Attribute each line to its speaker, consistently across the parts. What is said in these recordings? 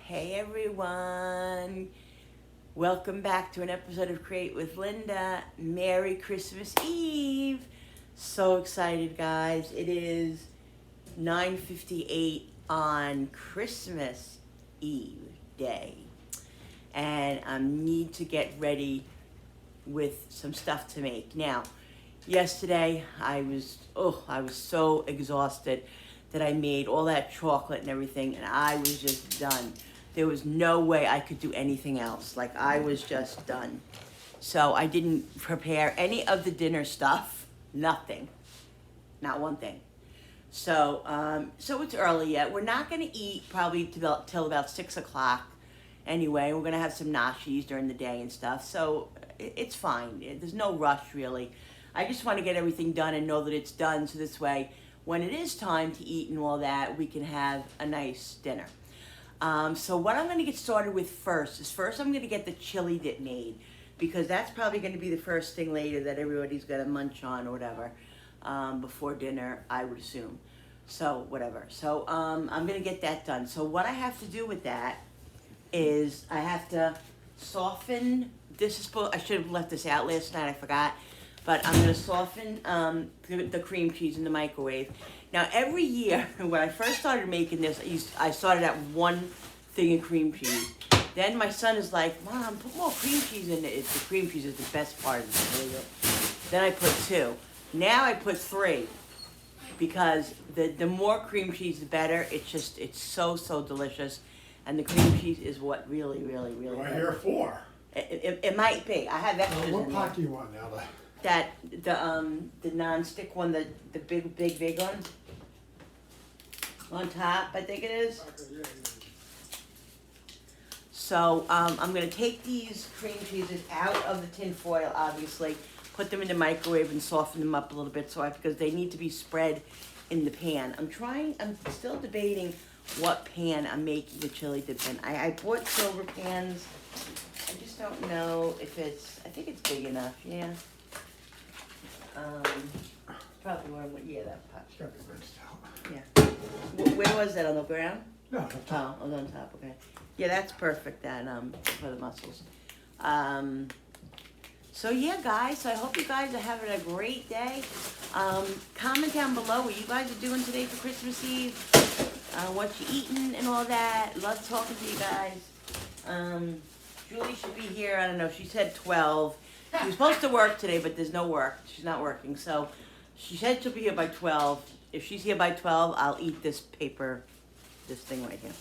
Speaker 1: Hey everyone, welcome back to an episode of Create with Linda. Merry Christmas Eve. So excited, guys. It is 9:58 on Christmas Eve day, and I need to get ready with some stuff to make. Now, yesterday I was so exhausted that I made all that chocolate and everything, and I was just done. There was no way I could do anything else. Like, I was just done. So I didn't prepare any of the dinner stuff. Nothing. Not one thing. So it's early yet. We're not going to eat probably till about 6 o'clock. Anyway, we're going to have some nachos during the day and stuff. So it's fine. There's no rush, really. I just want to get everything done and know that it's done, so this way, when it is time to eat and all that, we can have a nice dinner. So what I'm going to get started with first I'm going to get the chili dip made, because that's probably going to be the first thing later that everybody's going to munch on or whatever before dinner, I would assume. So whatever. So I'm going to get that done. So what I have to do with that is I have to soften. I should have left this out last night. I forgot. But I'm going to soften the cream cheese in the microwave. Now, every year, when I first started making this, I started at one thing of cream cheese. Then my son is like, Mom, put more cream cheese in it. The cream cheese is the best part of it. Really good. Then I put 2. Now I put 3. Because the more cream cheese, the better. It's so delicious. And the cream cheese is what really
Speaker 2: Do I hear 4?
Speaker 1: It might be. I have extras in there.
Speaker 2: What pot do you want now?
Speaker 1: The non-stick one, the big one on top, I think it is. So I'm gonna take these cream cheeses out of the tin foil, obviously, put them in the microwave and soften them up a little bit, because they need to be spread in the pan. I'm still debating what pan I'm making the chili dip in. I bought silver pans. I just don't know if I think it's big enough, yeah. Probably more, that pot.
Speaker 2: It's got to be rinsed out.
Speaker 1: Yeah. Where was that, on the ground?
Speaker 2: No, up top.
Speaker 1: Oh, on top, okay. Yeah, that's perfect then, for the mussels. So yeah, guys, so I hope you guys are having a great day. Comment down below what you guys are doing today for Christmas Eve. What you eating and all that. Love talking to you guys. Julie should be here, I don't know, she said 12. She was supposed to work today, but there's no work. She's not working, so she said she'll be here by 12. If she's here by 12, I'll eat this thing right here.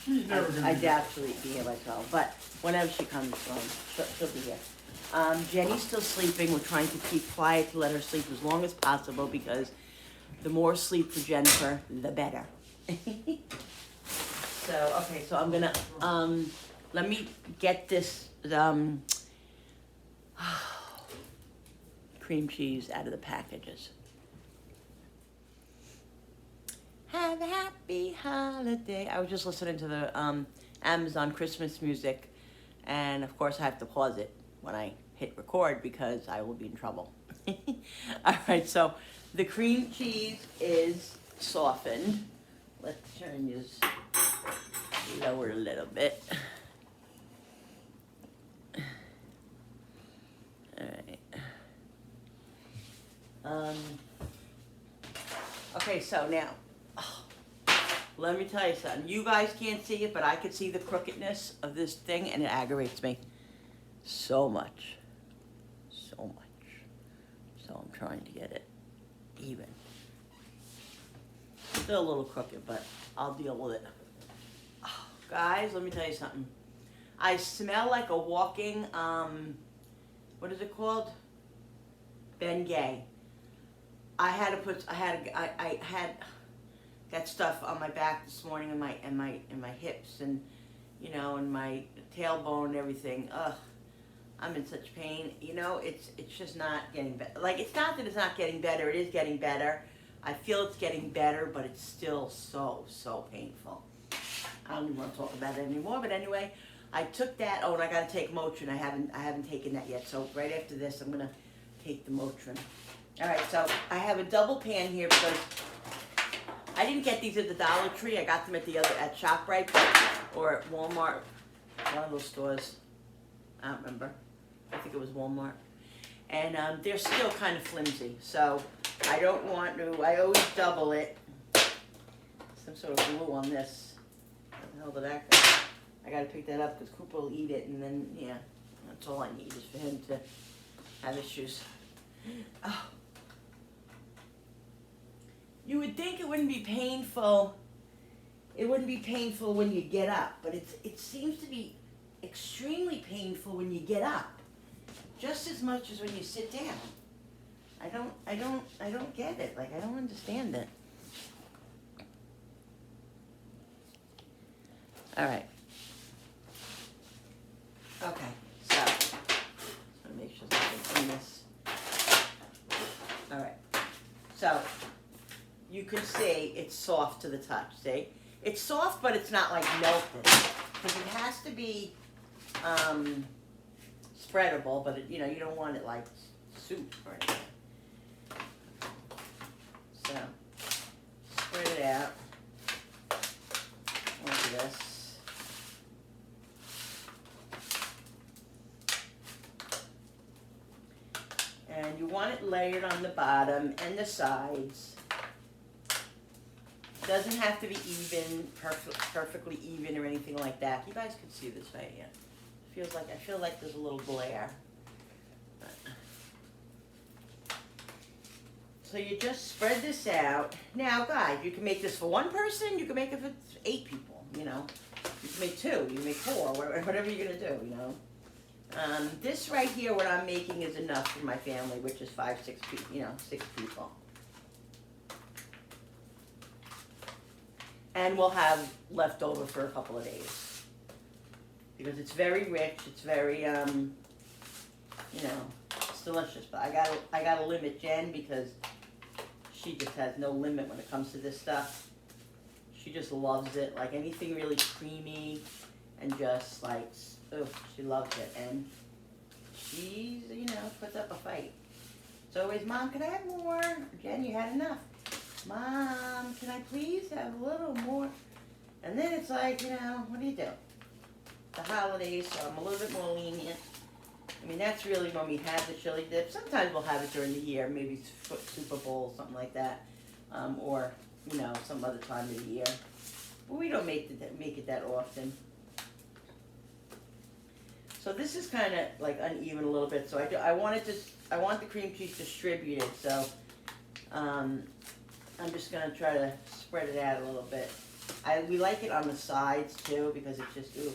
Speaker 2: She's never going to
Speaker 1: I doubt she'll be here by 12, but whenever she comes, she'll be here. Jenny's still sleeping. We're trying to keep quiet to let her sleep as long as possible, because the more sleep for Jennifer, the better. So I'm gonna, let me get this, cream cheese out of the packages. Have a happy holiday. I was just listening to the Amazon Christmas music, and of course I have to pause it when I hit record because I will be in trouble. Alright, so the cream cheese is softened. Let's turn this lower a little bit. Okay, so now, let me tell you something. You guys can't see it, but I can see the crookedness of this thing, and it aggravates me so much. So much. So I'm trying to get it even. Still a little crooked, but I'll deal with it. Oh, guys, let me tell you something. I smell like a walking, what is it called? Bengay. I had that stuff on my back this morning, and my hips, and and my tailbone and everything. Ugh, I'm in such pain. It's just not getting better. Like, it's not that it's not getting better. It is getting better. I feel it's getting better, but it's still so painful. I don't even want to talk about it anymore. But anyway, I took that. Oh, and I got to take Motrin. I haven't taken that yet. So right after this, I'm gonna take the Motrin. All right, so I have a double pan here because I didn't get these at the Dollar Tree. I got them at ShopRite or at Walmart. One of those stores. I don't remember. I think it was Walmart. And they're still kind of flimsy, so I don't want to. I always double it. Some sort of glue on this. What the hell did that go? I gotta pick that up because Cooper will eat it, and then yeah, that's all I need is for him to have issues. Oh. You would think it wouldn't be painful. It wouldn't be painful when you get up, but it seems to be extremely painful when you get up, just as much as when you sit down. I don't get it. Like, I don't understand it. All right. Okay, so I'm gonna make sure something's in this. All right. So you can see it's soft to the touch. See, it's soft, but it's not like melted because it has to be spreadable. But you don't want it like soup or anything. So spread it out like this. And you want it layered on the bottom and the sides. It doesn't have to be even, perfectly even or anything like that. You guys can see this right here. I feel like there's a little glare. So you just spread this out. Now, guys, you can make this for one person. You can make it for 8 people. You can make 2. You can make 4. Whatever you're gonna do. This right here, what I'm making is enough for my family, which is 5, 6 people, 6 people. And we'll have leftover for a couple of days. Because it's very rich, it's very, it's delicious. But I gotta limit Jen because she just has no limit when it comes to this stuff. She just loves it, like anything really creamy and just like, oh, she loves it, and she's, puts up a fight. It's always, Mom, can I have more? Jen, you had enough. Mom, can I please have a little more? And then it's like, what do you do? The holidays, so I'm a little bit more lenient. I mean, that's really when we have the chili dip. Sometimes we'll have it during the year, maybe Super Bowl, something like that, or, some other time of the year. But we don't make it that often. So this is kind of like uneven a little bit. So I want the cream cheese distributed. So I'm just gonna try to spread it out a little bit. We like it on the sides too because it's just ooh.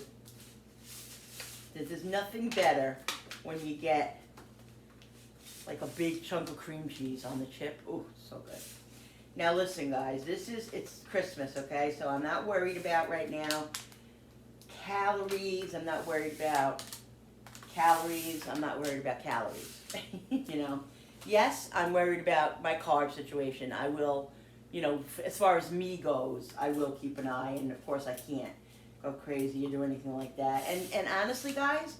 Speaker 1: There's nothing better when you get like a big chunk of cream cheese on the chip. Ooh, so good. Now listen, guys. It's Christmas, okay? So I'm not worried about right now calories. I'm not worried about calories. I'm not worried about calories. Yes, I'm worried about my carb situation. I will, as far as me goes, I will keep an eye, and of course I can't go crazy or do anything like that. And honestly, guys,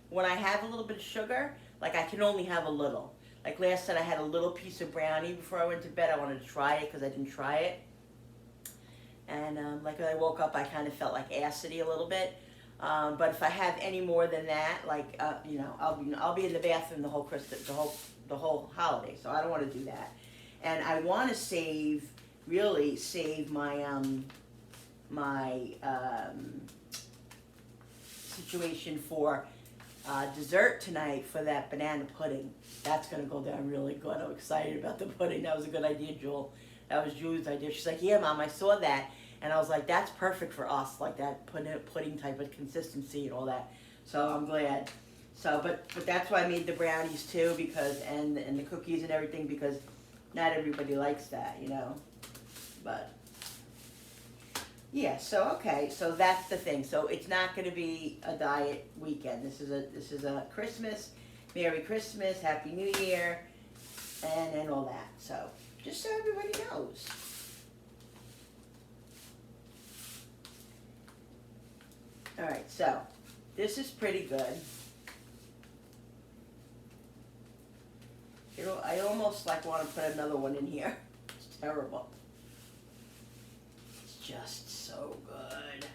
Speaker 1: when I have a little bit of sugar, like I can only have a little. Like last night I had a little piece of brownie before I went to bed. I wanted to try it because I didn't try it. And like when I woke up, I kind of felt like acidy a little bit. But if I have any more than that, like I'll be in the bathroom the whole Christmas, the whole holiday. So I don't want to do that. And I want to really save my situation for dessert tonight for that banana pudding. That's gonna go down really good. I'm excited about the pudding. That was a good idea, Jewel. That was Julie's idea. She's like, yeah, Mom, I saw that. And I was like, that's perfect for us, like that pudding type of consistency and all that. So I'm glad. So, but that's why I made the brownies too, because and the cookies and everything, because not everybody likes that, But yeah, so okay, so that's the thing. So it's not going to be a diet weekend. This is a Christmas, Merry Christmas, Happy New Year, and all that. So just so everybody knows. All right, so this is pretty good. I almost want to put another one in here. It's terrible. just so good.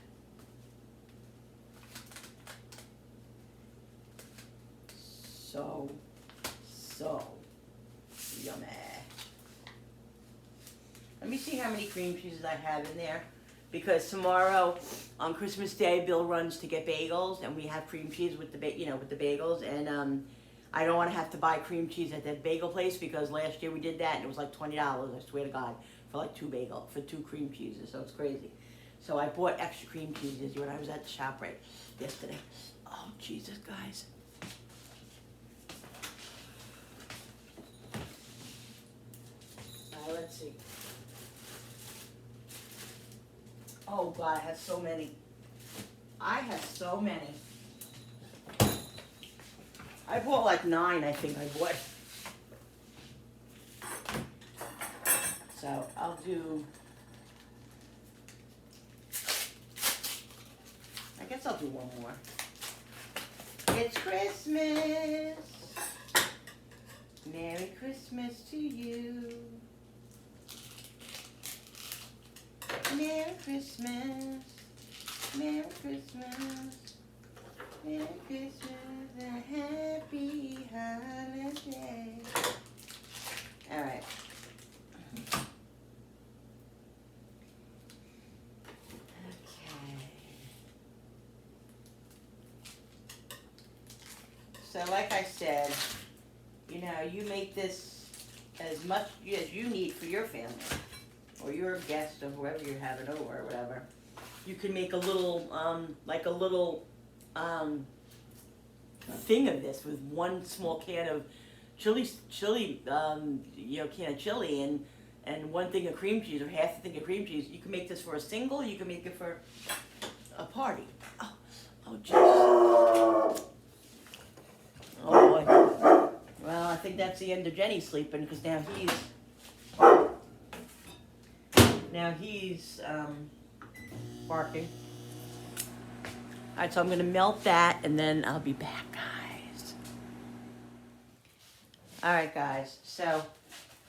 Speaker 1: So yummy. Let me see how many cream cheeses I have in there, because tomorrow on Christmas Day, Bill runs to get bagels, and we have cream cheese with the with the bagels, and I don't want to have to buy cream cheese at that bagel place, because last year we did that and it was like $20. I swear to God, for like two cream cheeses. So it's crazy. So I bought extra cream cheeses when I was at the shop right yesterday. Oh Jesus, guys. Let's see. Oh God, I have so many. I have so many. I bought like 9, I think I bought. So I'll do, I guess I'll do one more. It's Christmas. Merry Christmas to you. Merry Christmas. Merry Christmas. Merry Christmas and happy holiday. All right. Okay. So like I said, you make this as much as you need for your family or your guest or whoever you're having over or whatever. You can make a little, thing of this with one small can of can of chili and one thing of cream cheese or half a thing of cream cheese. You can make this for a single, you can make it for a party. Oh Jesus. Oh boy. Well, I think that's the end of Jenny sleeping, because now he's barking. Alright, so I'm going to melt that and then I'll be back, guys. Alright, guys, so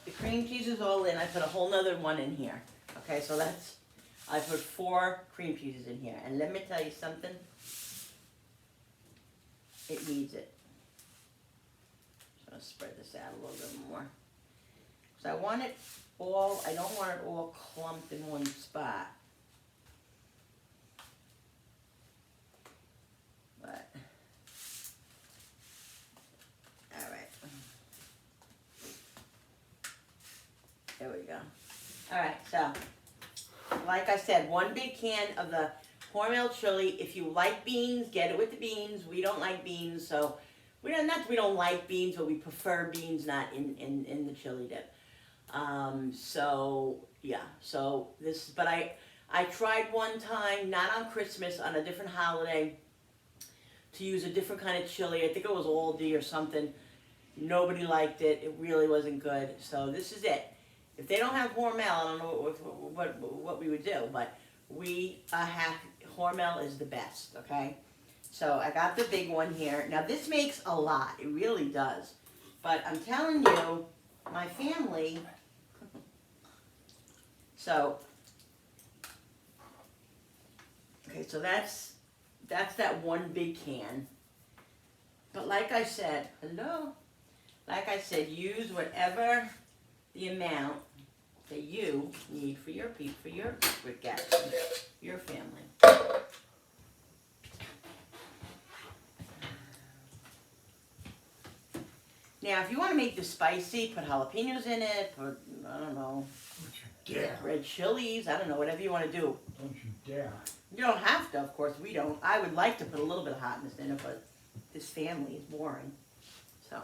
Speaker 1: the cream cheese is all in. I put a whole nother one in here. Okay, so I put 4 cream cheeses in here. And let me tell you something. It needs it. So I'll spread this out a little bit more. So I want it all, I don't want it all clumped in one spot. But, all right. There we go. All right, so, like I said, 1 big can of the Hormel chili. If you like beans, get it with the beans. We don't like beans, so we don't like beans, but we prefer beans not in the chili dip. So yeah, so this, but I tried one time, not on Christmas, on a different holiday, to use a different kind of chili. I think it was Aldi or something. Nobody liked it. It really wasn't good. So this is it. If they don't have Hormel, I don't know what we would do, but we have, Hormel is the best, okay? So I got the big one here. Now this makes a lot. It really does. But I'm telling you, my family, so, okay, so that's that 1 big can. But like I said, use whatever the amount that you need for your guests, your family. Now, if you want to make this spicy, put jalapenos in it, put, I don't know,
Speaker 2: Don't you dare.
Speaker 1: red chilies, I don't know, whatever you want to do.
Speaker 2: Don't you dare.
Speaker 1: You don't have to, of course, we don't. I would like to put a little bit of hotness in it, but this family is boring. So,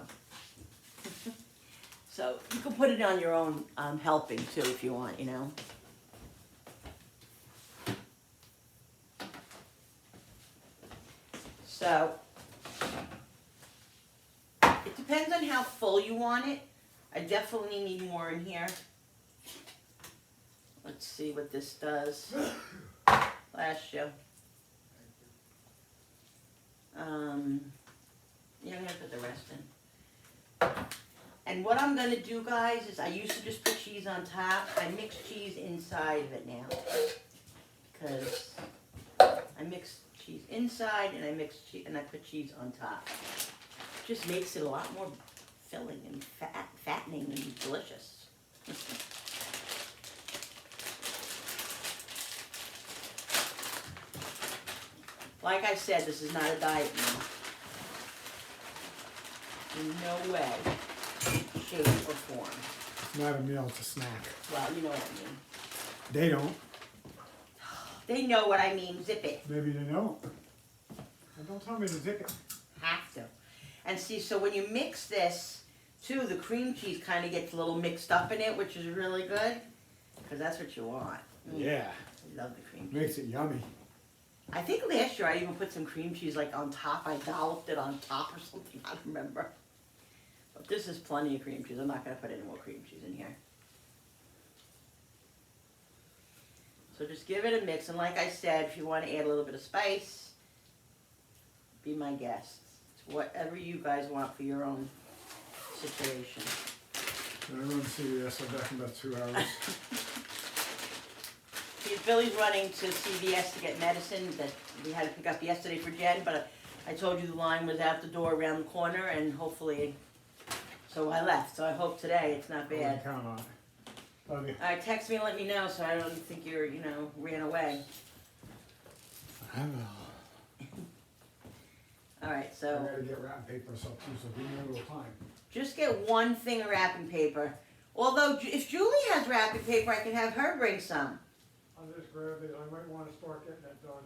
Speaker 1: so you can put it on your own helping too if you want, So, it depends on how full you want it. I definitely need more in here. Let's see what this does. Last year. Yeah, I'm going to put the rest in. And what I'm going to do, guys, is I used to just put cheese on top. I mix cheese inside of it now. because I mix cheese inside and I mix cheese and I put cheese on top. Just makes it a lot more filling and fattening and delicious. Like I said, this is not a diet meal. In no way, shape, or form.
Speaker 2: It's not a meal, it's a snack.
Speaker 1: Well, you know what I mean.
Speaker 2: They don't.
Speaker 1: They know what I mean. Zip it.
Speaker 2: Maybe they don't. Don't tell me to zip it.
Speaker 1: Have to. And see, so when you mix this, too, the cream cheese kind of gets a little mixed up in it, which is really good. Because that's what you want.
Speaker 2: Yeah.
Speaker 1: I love the cream cheese.
Speaker 2: Makes it yummy.
Speaker 1: I think last year I even put some cream cheese like on top. I dolloped it on top or something. I don't remember. But this is plenty of cream cheese. I'm not going to put any more cream cheese in here. So just give it a mix. And like I said, if you want to add a little bit of spice, be my guest. It's whatever you guys want for your own situation.
Speaker 2: I run CVS, I'm back in about 2 hours.
Speaker 1: See, Billy's running to CVS to get medicine that we had to pick up yesterday for Jen, but I told you the line was out the door around the corner, and hopefully, so I left. So I hope today it's not
Speaker 2: I wouldn't
Speaker 1: bad.
Speaker 2: count on it. Love you.
Speaker 1: All right, text me and let me know so I don't think you're, ran away.
Speaker 2: I will.
Speaker 1: All right,
Speaker 2: I
Speaker 1: so
Speaker 2: gotta get wrapping paper or something, so give me a little time.
Speaker 1: just get one thing of wrapping paper. Although, if Julie has wrapping paper, I can have her bring some.
Speaker 2: I'll just grab it, I might wanna start getting that done.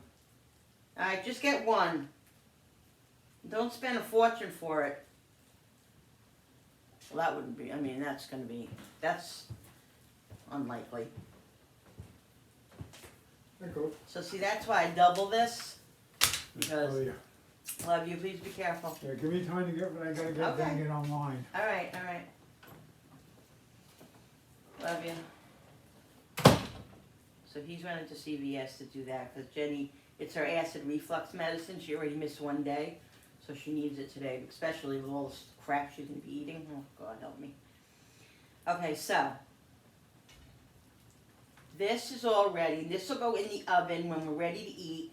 Speaker 1: All right, just get one. Don't spend a fortune for it. Well, that wouldn't be, that's unlikely.
Speaker 2: Hey, cool.
Speaker 1: So see, that's why I double this, because,
Speaker 2: Oh, yeah.
Speaker 1: love you, please be careful.
Speaker 2: Yeah, give me time to get what I gotta get
Speaker 1: Okay.
Speaker 2: done, get online.
Speaker 1: All right. Love you. So he's running to CVS to do that, because Jenny, it's her acid reflux medicine. She already missed one day, so she needs it today, especially with all this crap she's going to be eating. Oh, God help me. Okay, so this is all ready. This will go in the oven when we're ready to eat.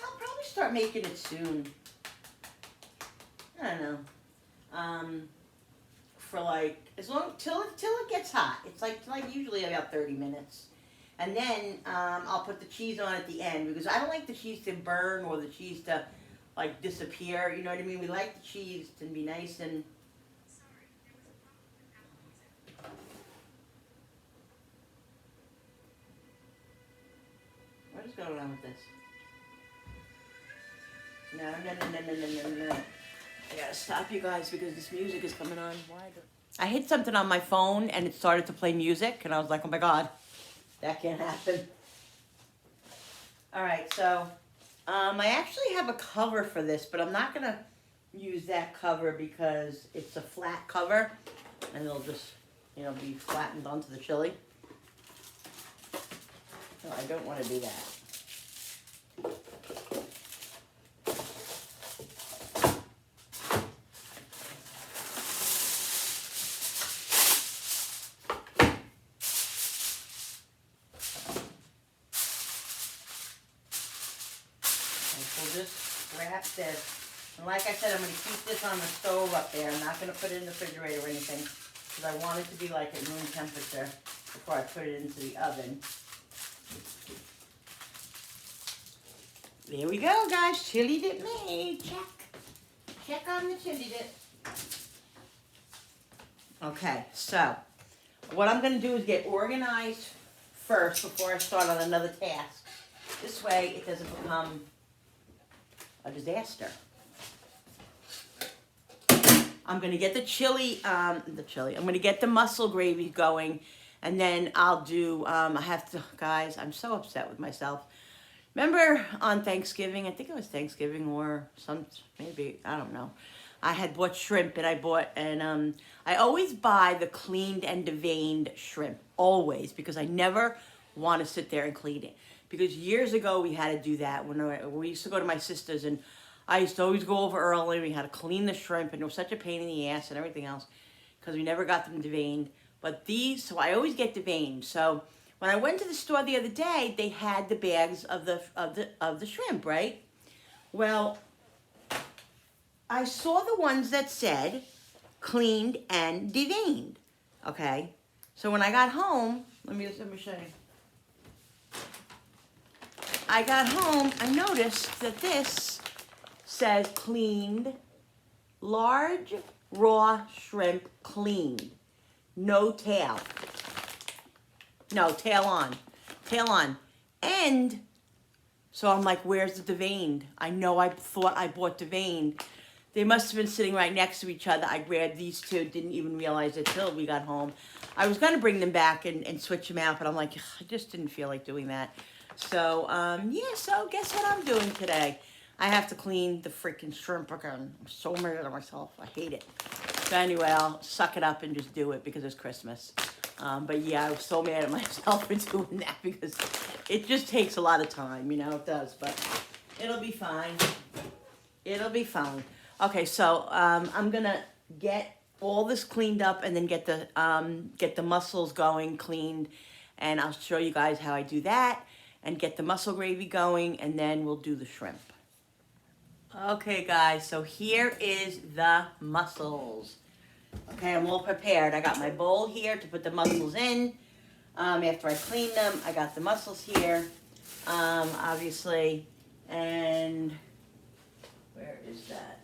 Speaker 1: I'll probably start making it soon. I don't know. For like till it gets hot. It's like usually about 30 minutes. And then I'll put the cheese on at the end because I don't like the cheese to burn or the cheese to like disappear. You know what I mean? We like the cheese to be nice and. What is going on with this? No. I gotta stop you guys because this music is coming on. I hit something on my phone and it started to play music and I was like, oh my God, that can't happen. All right, so I actually have a cover for this, but I'm not gonna use that cover because it's a flat cover and it'll just, be flattened onto the chili. No, I don't want to do that. We'll just wrap this. And like I said, I'm going to keep this on the stove up there. I'm not going to put it in the refrigerator or anything because I want it to be like at room temperature before I put it into the oven. There we go, guys. Chili dip made. Check on the chili dip. Okay, so what I'm going to do is get organized first before I start on another task. This way it doesn't become a disaster. I'm going to get the chili, I'm going to get the mussel gravy going, and then I'll do, guys, I'm so upset with myself. Remember on Thanksgiving, I think it was Thanksgiving or maybe, I don't know. I had bought shrimp and I always buy the cleaned and deveined shrimp, always, because I never want to sit there and clean it. Because years ago we had to do that when we used to go to my sister's and I used to always go over early. We had to clean the shrimp and it was such a pain in the ass and everything else because we never got them deveined. But so I always get deveined. So When I went to the store the other day, they had the bags of the shrimp, right? Well, I saw the ones that said cleaned and deveined. Okay, so when I got home, let me show you. I got home, I noticed that this says cleaned, large raw shrimp cleaned, no tail. No, tail on. Tail on. And so I'm like, where's the deveined? I know I thought I bought deveined. They must have been sitting right next to each other. I grabbed these two, didn't even realize it till we got home. I was going to bring them back and switch them out, but I'm like, I just didn't feel like doing that. So, yeah, so guess what I'm doing today? I have to clean the freaking shrimp again. I'm so mad at myself. I hate it. But anyway, I'll suck it up and just do it because it's Christmas. But yeah, I was so mad at myself for doing that because it just takes a lot of time, you know, it does. But it'll be fine. It'll be fine. Okay, so I'm gonna get all this cleaned up and then get the mussels going, cleaned, and I'll show you guys how I do that and get the mussel gravy going, and then we'll do the shrimp. Okay, guys, so here is the mussels. Okay, I'm all prepared. I got my bowl here to put the mussels in. After I clean them, I got the mussels here, obviously, and where is that?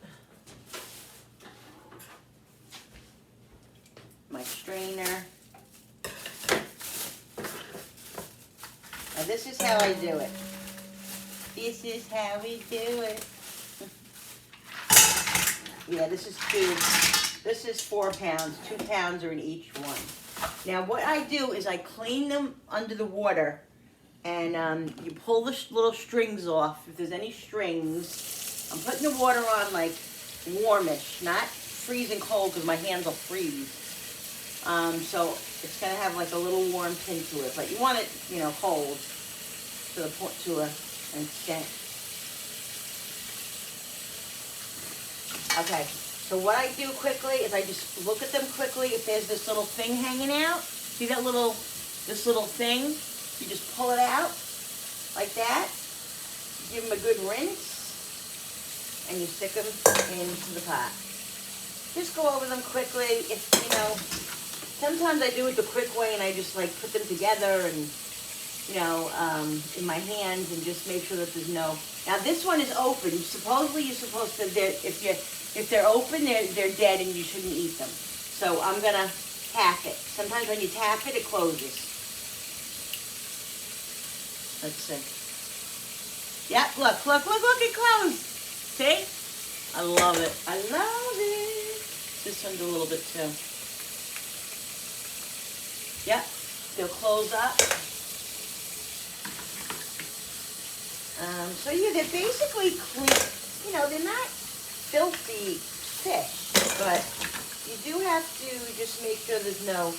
Speaker 1: My strainer. Now this is how I do it. This is how we do it. Yeah, this is 4 pounds. 2 pounds are in each one. Now what I do is I clean them under the water, and you pull the little strings off. If there's any strings, I'm putting the water on like warmish, not freezing cold because my hands will freeze. So it's gonna have like a little warm tint to it, but you want it, you know, cold to an extent. Okay, so what I do quickly is I just look at them quickly. If there's this little thing hanging out, see that this little thing? You just pull it out like that. Give them a good rinse, and you stick them into the pot. Just go over them quickly. If you know, sometimes I do it the quick way, and I just like put them together and you know in my hands and just make sure that there's no. Now this one is open. Supposedly you're supposed to. If they're open, they're dead and you shouldn't eat them. So I'm gonna tap it. Sometimes when you tap it, it closes. Let's see. Yep, look, it closed. See? I love it. I love it. This one's a little bit too. Yep, they'll close up. So yeah, they're basically clean. You know, they're not filthy fish, but you do have to just make sure there's no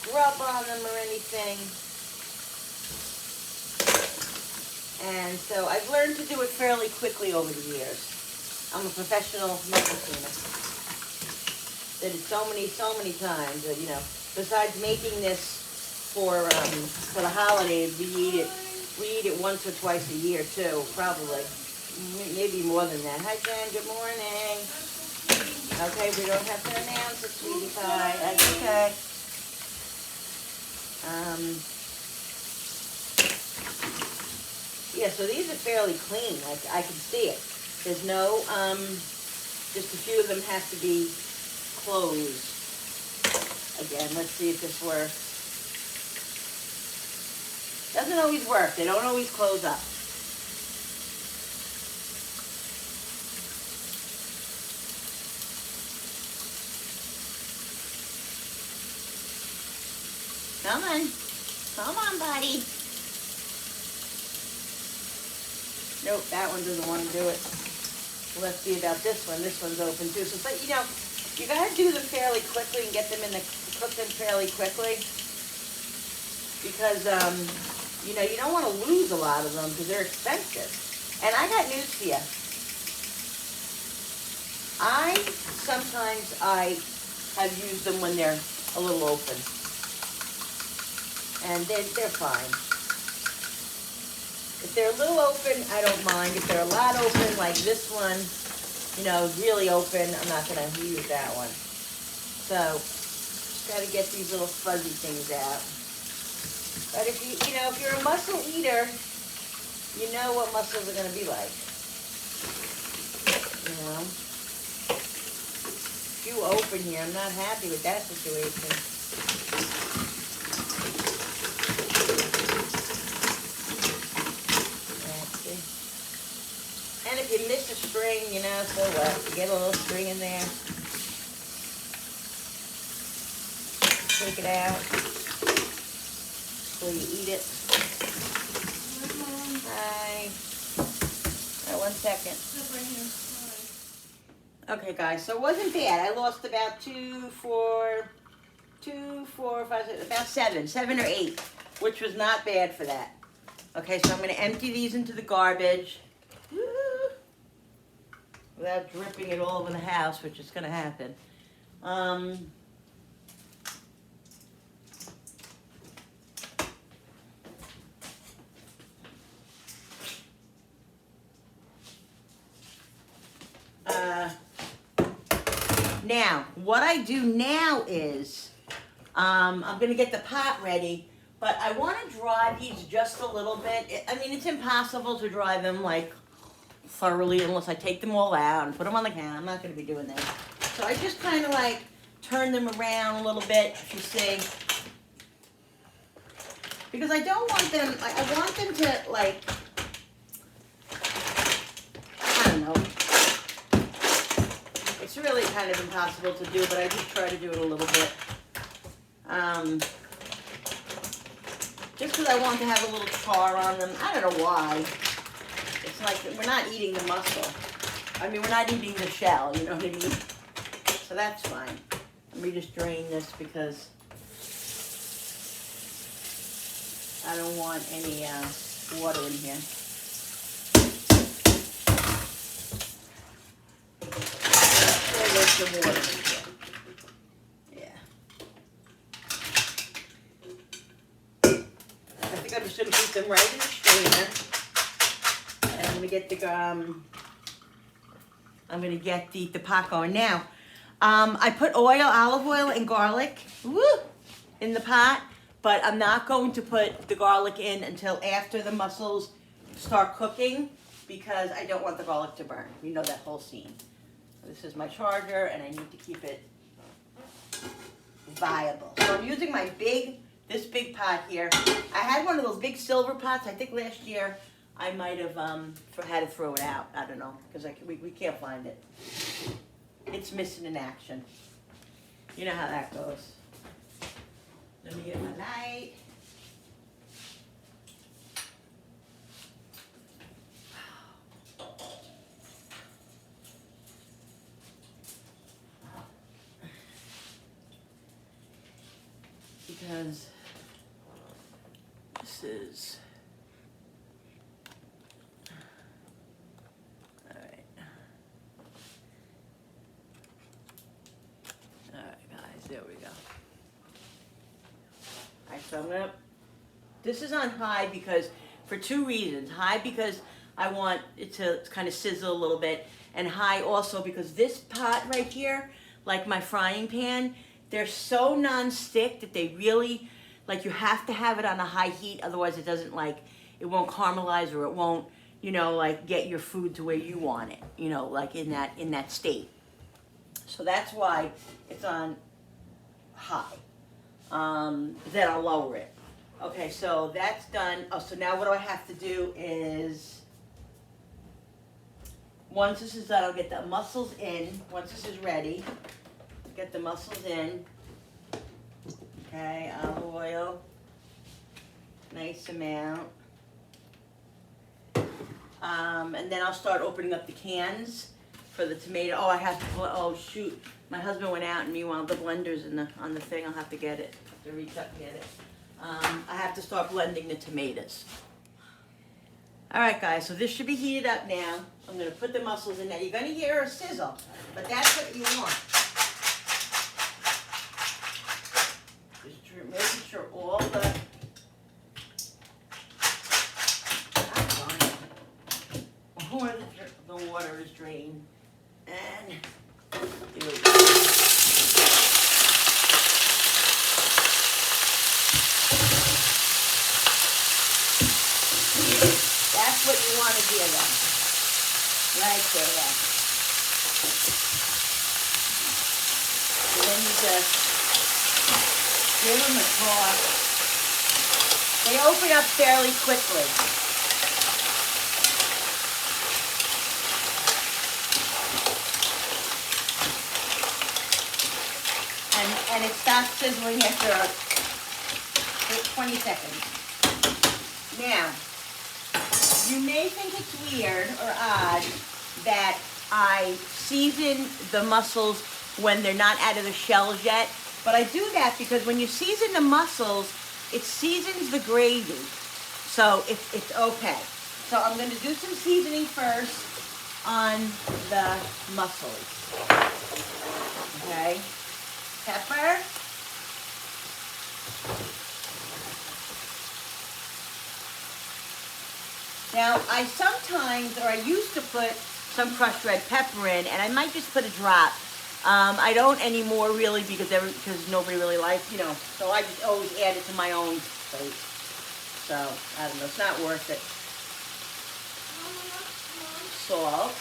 Speaker 1: grub on them or anything. And so I've learned to do it fairly quickly over the years. I'm a professional mussel cleaner. Did it so many times that, you know, besides making this for the holidays, we eat it once or twice a year too, probably. Maybe more than that. Hi, Jen. Good morning. Okay, we don't have to announce it, sweetie pie. That's okay. Yeah, so these are fairly clean. I can see it. There's no, just a few of them have to be closed. Again, let's see if this works. Doesn't always work. They don't always close up. Come on, buddy. Nope, that one doesn't want to do it. Let's see about this one. This one's open too. So, but you know, you gotta do them fairly quickly and get them cook them fairly quickly because you know you don't want to lose a lot of them because they're expensive. And I got news for you. Sometimes I have used them when they're a little open. and they're fine. If they're a little open, I don't mind. If they're a lot open, like this one, you know, really open, I'm not gonna use that one. So, just gotta get these little fuzzy things out. But if you know, if you're a mussel eater, you know what mussels are gonna be like. You know, too open here. I'm not happy with that situation. And if you miss a string, you know, so what? You get a little string in there. Take it out before you eat it. Hi. All right, 1 second. Okay, guys, so it wasn't bad. I lost about 7 or 8, which was not bad for that. Okay, so I'm going to empty these into the garbage. Woo! Without dripping it all over the house, which is going to happen. Now, what I do now is, I'm going to get the pot ready, but I want to dry these just a little bit. I mean, it's impossible to dry them, like, thoroughly unless I take them all out and put them on the counter. I'm not going to be doing that. So I just kind of, like, turn them around a little bit, if you see. Because I don't want them, I want them to, like, I don't know. It's really kind of impossible to do, but I do try to do it a little bit. Just because I want to have a little char on them. I don't know why. It's like we're not eating the mussel. I mean, we're not eating the shell, you know what I mean? So that's fine. Let me just drain this because I don't want any water in here. There's some water in here. Yeah. I think I'm just going to put them right in the strainer. And I'm going to get the pot going. Now, I put olive oil and garlic in the pot, but I'm not going to put the garlic in until after the mussels start cooking because I don't want the garlic to burn. You know that whole scene. This is my charger, and I need to keep it viable. So I'm using this big pot here. I had one of those big silver pots. I think last year I might have had to throw it out. I don't know, because we can't find it. It's missing in action. You know how that goes. Let me get my light. Because this is all right, guys, there we go. All right, so I'm gonna, this is on high because, for 2 reasons. High because I want it to kind of sizzle a little bit, and high also because this pot right here, like my frying pan, they're so non-stick that they really, like, you have to have it on a high heat, otherwise it doesn't, like, it won't caramelize or it won't, you know, like, get your food to where you want it, you know, like in that state. So that's why it's on high. Then I'll lower it. Okay, so that's done. Oh, so now what do I have to do is, once this is done, I'll get the mussels in. Once this is ready, get the mussels in. Okay, olive oil, nice amount. And then I'll start opening up the cans for the tomato. Oh, I have to, oh shoot. My husband went out and meanwhile the blender's on the thing. I'll have to get it, have to reach up and get it. I have to start blending the tomatoes. All right, guys, so this should be heated up now. I'm gonna put the mussels in there. You're gonna hear a sizzle, but that's what you want. Just making sure all the strain. And here we go. That's what you want to give them. Right there. So then you just give them a toss. They open up fairly quickly. And it stops sizzling after 20 seconds. Now, you may think it's weird or odd that I season the mussels when they're not out of the shells yet, but I do that because when you season the mussels, it seasons the gravy, so it's okay. So I'm going to do some seasoning first on the mussels. Okay, pepper. Now, I sometimes, or I used to put some crushed red pepper in, and I might just put a drop. I don't anymore really because nobody really likes, so I just always add it to my own plate. So, I don't know, it's not worth it. Salt.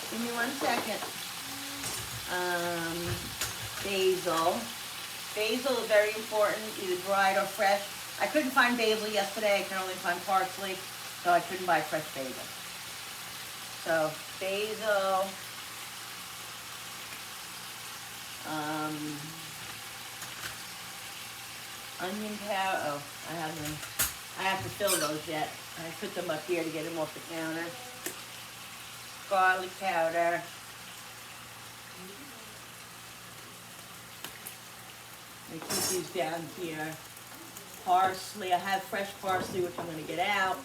Speaker 1: Give me 1 second. Basil. Basil is very important, either dried or fresh. I couldn't find basil yesterday. I could only find parsley, so I couldn't buy fresh basil. So, basil. Onion powder. Oh, I have to fill those yet. I put them up here to get them off the counter. Garlic powder. I keep these down here. Parsley. I have fresh parsley, which I'm going to get out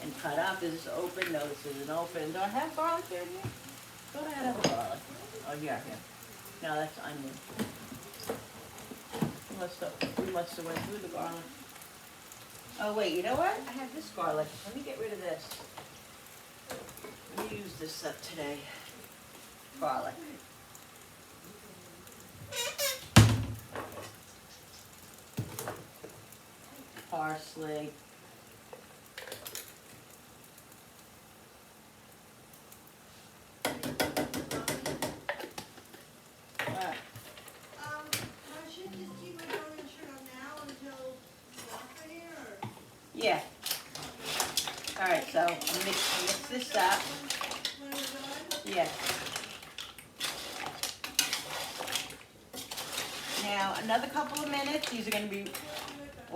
Speaker 1: and cut up. Is this open? No, this isn't open. Do I have garlic here? Thought I had garlic. Oh, yeah, here. No, that's onion. We must have went through the garlic. Oh, wait, you know what? I have this garlic. Let me get rid of this. Let me use this up today. Garlic. Parsley. Yeah. All right, so mix this up. Yeah. Now, another couple of minutes. These are going to be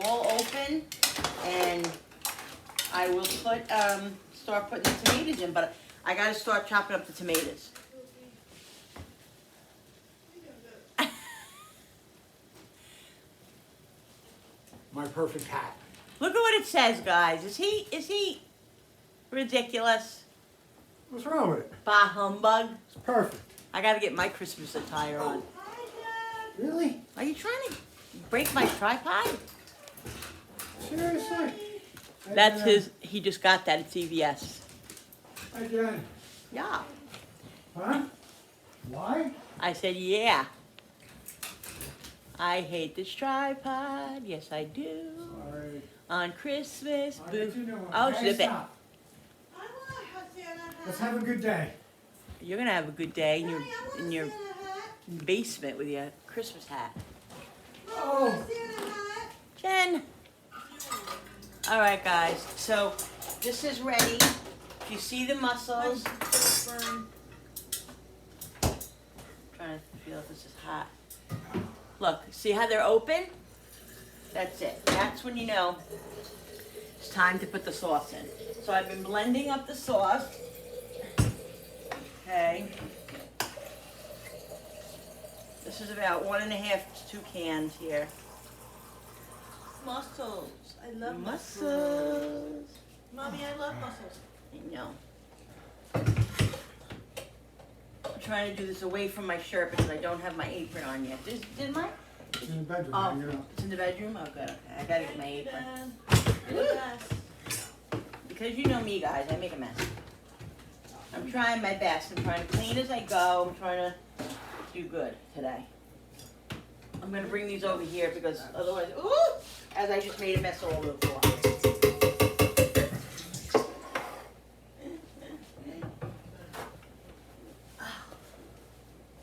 Speaker 1: all open, and I will start putting the tomatoes in, but I got to start chopping up the tomatoes.
Speaker 2: My perfect hat.
Speaker 1: Look at what it says, guys. Is he ridiculous?
Speaker 2: What's wrong with it?
Speaker 1: Bah humbug.
Speaker 2: It's perfect.
Speaker 1: I got to get my Christmas attire on.
Speaker 2: Really?
Speaker 1: Are you trying to break my tripod?
Speaker 2: Seriously?
Speaker 1: That's his. He just got that at CVS.
Speaker 2: Hi, Jen.
Speaker 1: Yeah.
Speaker 2: Huh? Why?
Speaker 1: I said, yeah. I hate this tripod. Yes, I do.
Speaker 2: Sorry.
Speaker 1: On Christmas.
Speaker 2: I'll
Speaker 1: Boo.
Speaker 2: get you a new one.
Speaker 1: Oh,
Speaker 2: Okay,
Speaker 1: she's a
Speaker 2: stop. Let's have a good day.
Speaker 1: You're gonna have a good day in your basement with your Christmas hat.
Speaker 2: Oh.
Speaker 1: Jen. All right, guys. So this is ready. If you see the mussels, trying to feel if this is hot. Look, see how they're open? That's it. That's when you know it's time to put the sauce in. So I've been blending up the sauce. Okay. This is about 1.5 to 2 cans here.
Speaker 3: Mussels. I love
Speaker 1: Mussels.
Speaker 3: Mommy, I love mussels.
Speaker 1: I know. I'm trying to do this away from my shirt because I don't have my apron on yet. Did my?
Speaker 2: It's in the bedroom.
Speaker 1: Oh,
Speaker 2: hang it up.
Speaker 1: it's in the bedroom? Oh, good. Okay. I gotta get my apron.
Speaker 3: You're the best.
Speaker 1: Because you know me, guys. I make a mess. I'm trying my best. I'm trying to clean as I go. I'm trying to do good today. I'm going to bring these over here because otherwise, ooh, as I just made a mess all over the floor.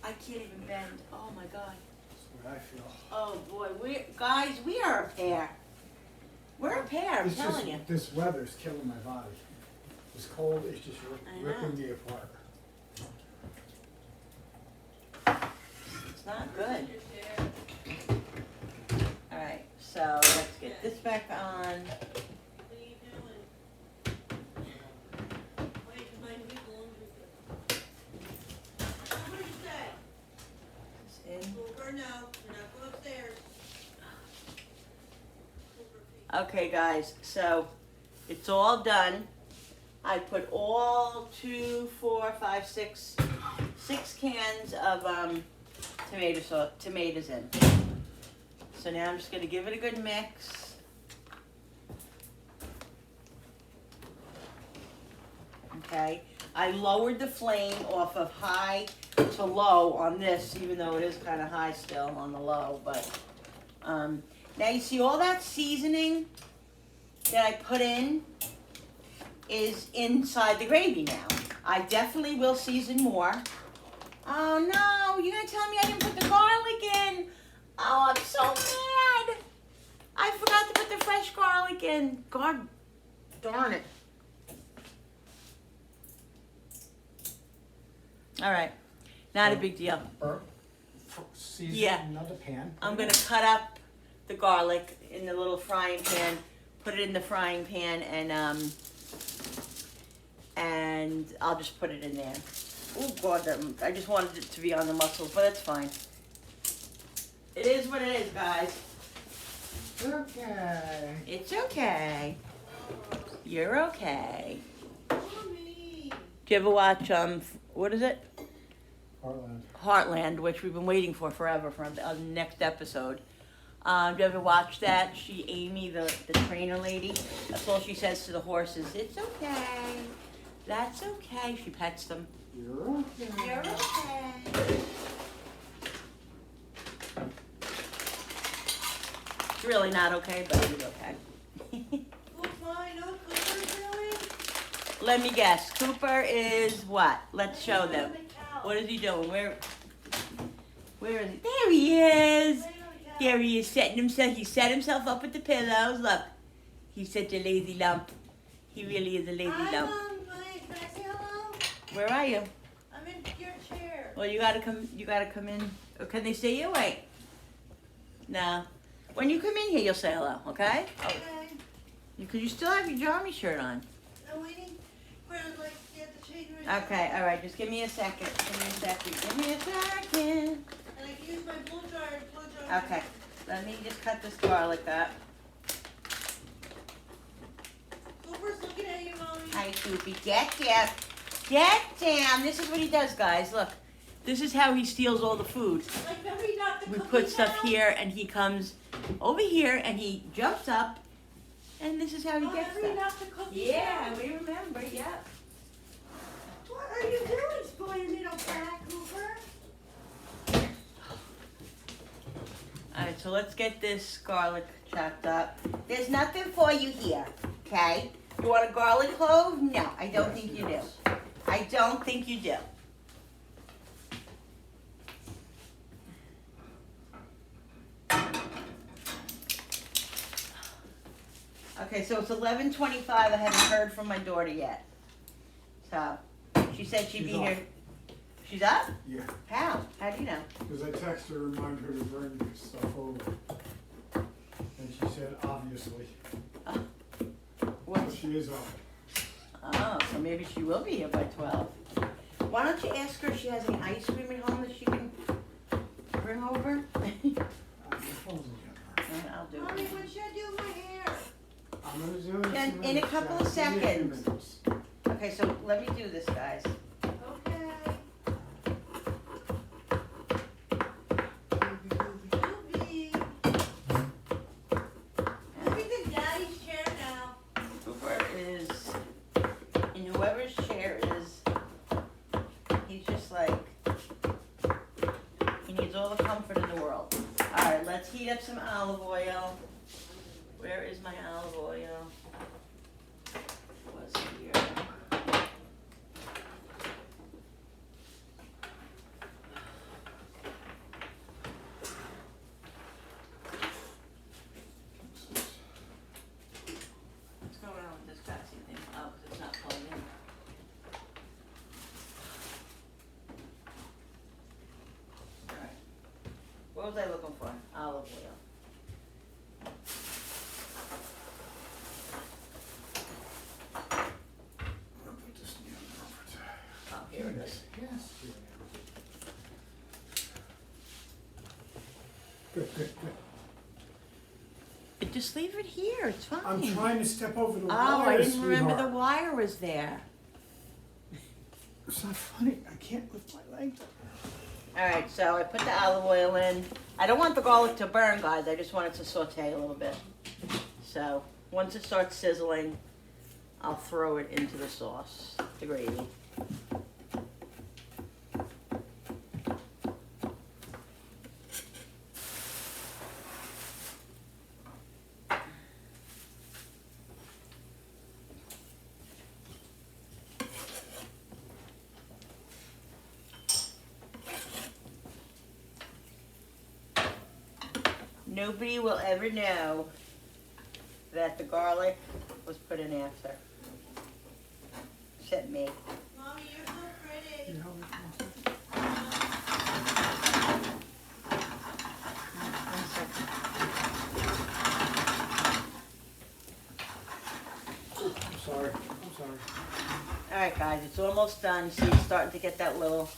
Speaker 1: I can't even bend. Oh my God.
Speaker 2: That's what I feel.
Speaker 1: Oh boy, we are a pair. We're a pair, I'm
Speaker 2: It's
Speaker 1: telling
Speaker 2: just,
Speaker 1: you.
Speaker 2: this weather's killing my body. This cold is just
Speaker 1: I know.
Speaker 2: ripping me apart.
Speaker 1: It's not good. All right, so let's get this back on.
Speaker 3: What are you doing? Wait, my new laundry. What did you say?
Speaker 1: This in.
Speaker 3: Cooper, no, you're not going upstairs.
Speaker 1: Okay, guys, so it's all done. I put all 2, 4, 5, 6 cans of tomatoes in. So now I'm just gonna give it a good mix. Okay, I lowered the flame off of high to low on this, even though it is kind of high still on the low, but now you see all that seasoning that I put in is inside the gravy now. I definitely will season more. Oh no, you're gonna tell me I didn't put the garlic in. Oh, I'm so mad. I forgot to put the fresh garlic in. God darn it. All right, not a big deal.
Speaker 2: Season
Speaker 1: Yeah.
Speaker 2: another pan.
Speaker 1: I'm gonna cut up the garlic in the little frying pan, put it in the frying pan, and I'll just put it in there. Oh God, I just wanted it to be on the mussels, but that's fine. It is what it is, guys.
Speaker 2: Okay.
Speaker 1: It's okay. You're okay.
Speaker 3: Mommy.
Speaker 1: Do you ever watch what is it?
Speaker 2: Heartland.
Speaker 1: Heartland, which we've been waiting for forever for the next episode. Do you ever watch that? Amy, the trainer lady, that's all she says to the horses. It's okay. That's okay. She pets them.
Speaker 2: You're okay.
Speaker 1: You're okay. It's really not okay, but it's okay.
Speaker 3: Oh, fine, no Cooper's doing?
Speaker 1: Let me guess. Cooper is what? Let's show them. What is he doing? Where is he? There he is. There he is, setting himself. He set himself up with the pillows. Look, he's such a lazy lump. He really is a lazy
Speaker 3: Hi,
Speaker 1: lump.
Speaker 3: Mom. Can I say hello?
Speaker 1: Where are you?
Speaker 3: I'm in your chair.
Speaker 1: Well, you gotta come. You gotta come in. Or can they say you? Wait. No. When you come in here, you'll say hello. Okay?
Speaker 3: Okay.
Speaker 1: Because you still have your Johnny shirt on.
Speaker 3: I'm waiting for like get the change room.
Speaker 1: Okay. All right. Just give me a second. Give me a second. Give me a second.
Speaker 3: And I can use my blow dryer.
Speaker 1: Okay. Let me just cut this garlic up.
Speaker 3: Cooper's looking at you, Mommy.
Speaker 1: Hi, Soupy. Get down. Get down. This is what he does, guys. Look. This is how he steals all the food.
Speaker 3: Like, remember you knocked the
Speaker 1: We
Speaker 3: cookies
Speaker 1: put stuff
Speaker 3: down?
Speaker 1: here, and he comes over here, and he jumps up, and this is how he
Speaker 3: Oh,
Speaker 1: gets
Speaker 3: remember you
Speaker 1: stuff.
Speaker 3: knocked the cookies
Speaker 1: Yeah,
Speaker 3: down?
Speaker 1: we remember. Yeah.
Speaker 3: What are you doing, spoiled little brat, Cooper?
Speaker 1: All right, so let's get this garlic chopped up. There's nothing for you here, okay? You want a garlic clove? No, I don't think you do. I don't think you do. Okay, so it's 11:25. I haven't heard from my daughter yet. So she said she'd be
Speaker 2: She's
Speaker 1: here.
Speaker 2: off.
Speaker 1: She's up?
Speaker 2: Yeah.
Speaker 1: How? How do you know?
Speaker 2: Because I texted her, remind her to bring stuff over. And she said, obviously.
Speaker 1: What?
Speaker 2: So she is off.
Speaker 1: Oh, so maybe she will be here by 12. Why don't you ask her if she has any ice cream at home that she can bring over?
Speaker 2: My phone's in here.
Speaker 1: I'll do
Speaker 3: Mommy,
Speaker 1: it.
Speaker 3: when should I do my hair?
Speaker 2: I'm gonna do it
Speaker 1: In a couple of
Speaker 2: Give me a few
Speaker 1: seconds.
Speaker 2: minutes.
Speaker 1: Okay, so let me do this, guys.
Speaker 3: Okay. Doobie. Everything Daddy's chair now.
Speaker 1: Cooper is in whoever's chair is heat up some olive oil. Where is my olive oil? Was here. What's going on with this goddamn thing? Oh, 'cause it's not plugged in. Alright. What was I looking for? Olive oil.
Speaker 2: I'll put this in the oven.
Speaker 1: Oh, here it is.
Speaker 2: Yes. Good, good, good.
Speaker 1: Just leave it here, it's fine.
Speaker 2: I'm trying to step over the
Speaker 1: Oh,
Speaker 2: wire,
Speaker 1: I didn't remember the
Speaker 2: sweetheart.
Speaker 1: wire was there.
Speaker 2: It's not funny. I can't lift my legs up.
Speaker 1: Alright, so I put the olive oil in. I don't want the garlic to burn, guys. I just want it to saute a little bit. So, once it starts sizzling, I'll throw it into the sauce, the gravy. Nobody will ever know that the garlic was put in after. Except me.
Speaker 3: Mommy, you're so pretty.
Speaker 2: You know,
Speaker 1: One second.
Speaker 2: I'm sorry. I'm sorry.
Speaker 1: Alright guys, it's almost done. See, it's starting to get that little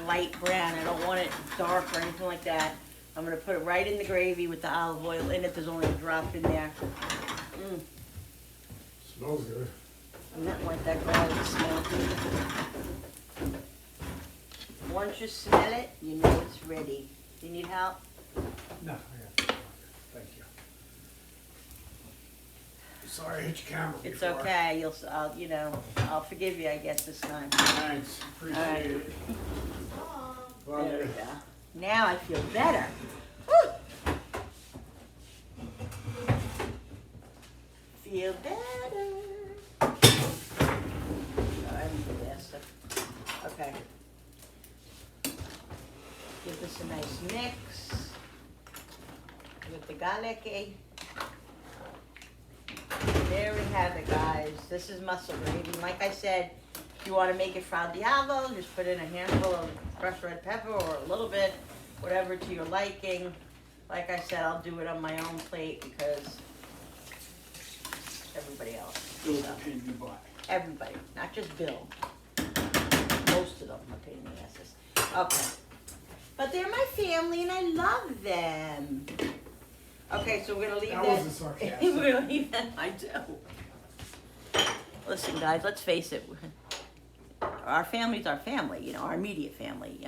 Speaker 1: light brown. I don't want it dark or anything like that. I'm going to put it right in the gravy with the olive oil in it. There's only a drop in there.
Speaker 2: Smells good.
Speaker 1: And nothing like that garlic smell. Once you smell it, you know it's ready. You need help?
Speaker 2: No, I got it. Thank you. Sorry I hit your camera
Speaker 1: It's
Speaker 2: before.
Speaker 1: okay. I'll forgive you, I guess, this time.
Speaker 2: Thanks. Appreciate
Speaker 1: Alright.
Speaker 2: it.
Speaker 3: Mom.
Speaker 2: Love
Speaker 1: There we
Speaker 2: you.
Speaker 1: go. Now I feel better. Woo! Feel better. Oh, I'm the best. Okay. Give this a nice mix with the garlic. There we have it, guys. This is mussel gravy. Like I said, if you want to make it fra diavolo, just put in a handful of fresh red pepper or a little bit, whatever to your liking. Like I said, I'll do it on my own plate because everybody else.
Speaker 2: Bill's
Speaker 1: So,
Speaker 2: a pain in the butt.
Speaker 1: everybody, not just Bill. Most of them are pain in the asses. Okay. But they're my family and I love them. Okay, so we're going to leave
Speaker 2: That
Speaker 1: that.
Speaker 2: wasn't sarcastic.
Speaker 1: We're going to leave that. I do. Listen, guys, let's face it. Our family's our family, you know, our immediate family.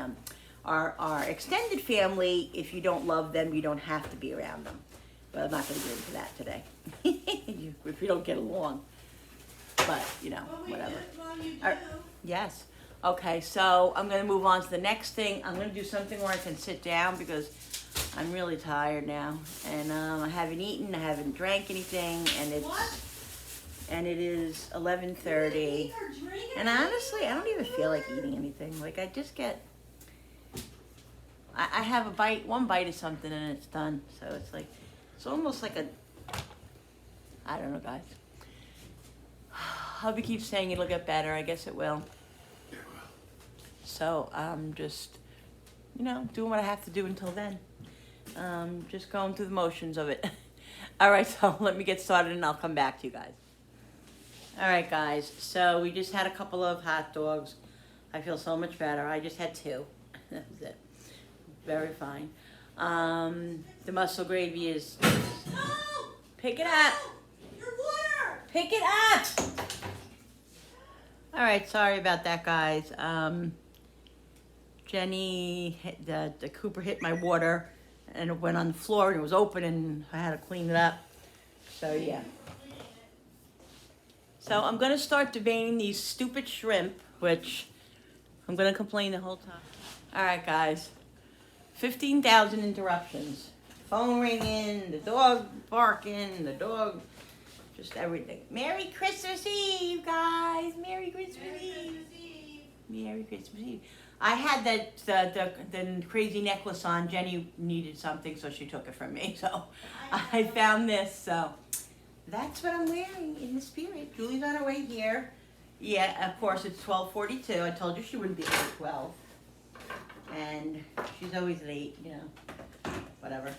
Speaker 1: Our extended family, if you don't love them, you don't have to be around them. But I'm not going to get into that today. If you don't get along. But, you know,
Speaker 3: Well, we
Speaker 1: whatever.
Speaker 3: do. Mom, you do.
Speaker 1: Alright. Yes. Okay, so I'm going to move on to the next thing. I'm going to do something where I can sit down because I'm really tired now. And I haven't eaten, I haven't drank anything, and
Speaker 3: What?
Speaker 1: it is
Speaker 3: You
Speaker 1: 11:30.
Speaker 3: eat or drink
Speaker 1: And
Speaker 3: anything
Speaker 1: honestly, I don't even feel like eating anything. Like I just get, I have one bite of something and it's done. So it's like, it's almost like I don't know, guys. Hubby keeps saying it'll get better. I guess it will. So I'm just, doing what I have to do until then. Just going through the motions of it. All right, so let me get started and I'll come back to you guys. All right, guys, so we just had a couple of hot dogs. I feel so much better. I just had 2. That was it. Very fine. The mussel gravy is...
Speaker 3: No!
Speaker 1: Pick it up!
Speaker 3: Your water!
Speaker 1: Pick it up! All right, sorry about that, guys. Jenny, the Cooper hit my water, and it went on the floor, and it was open, and I had to clean it up. So, yeah. So I'm going to start deveining these stupid shrimp, which I'm going to complain the whole time. All right, guys. 15,000 interruptions. Phone ringing, the dog barking, the dog, just everything. Merry Christmas Eve, guys! Merry Christmas Eve! Merry Christmas Eve. I had the crazy necklace on. Jenny needed something, so she took it from me. So I found this. So that's what I'm wearing in the spirit. Julie's on her way here. Yeah, of course it's 12:42. I told you she wouldn't be here at 12, and she's always late. You know, whatever.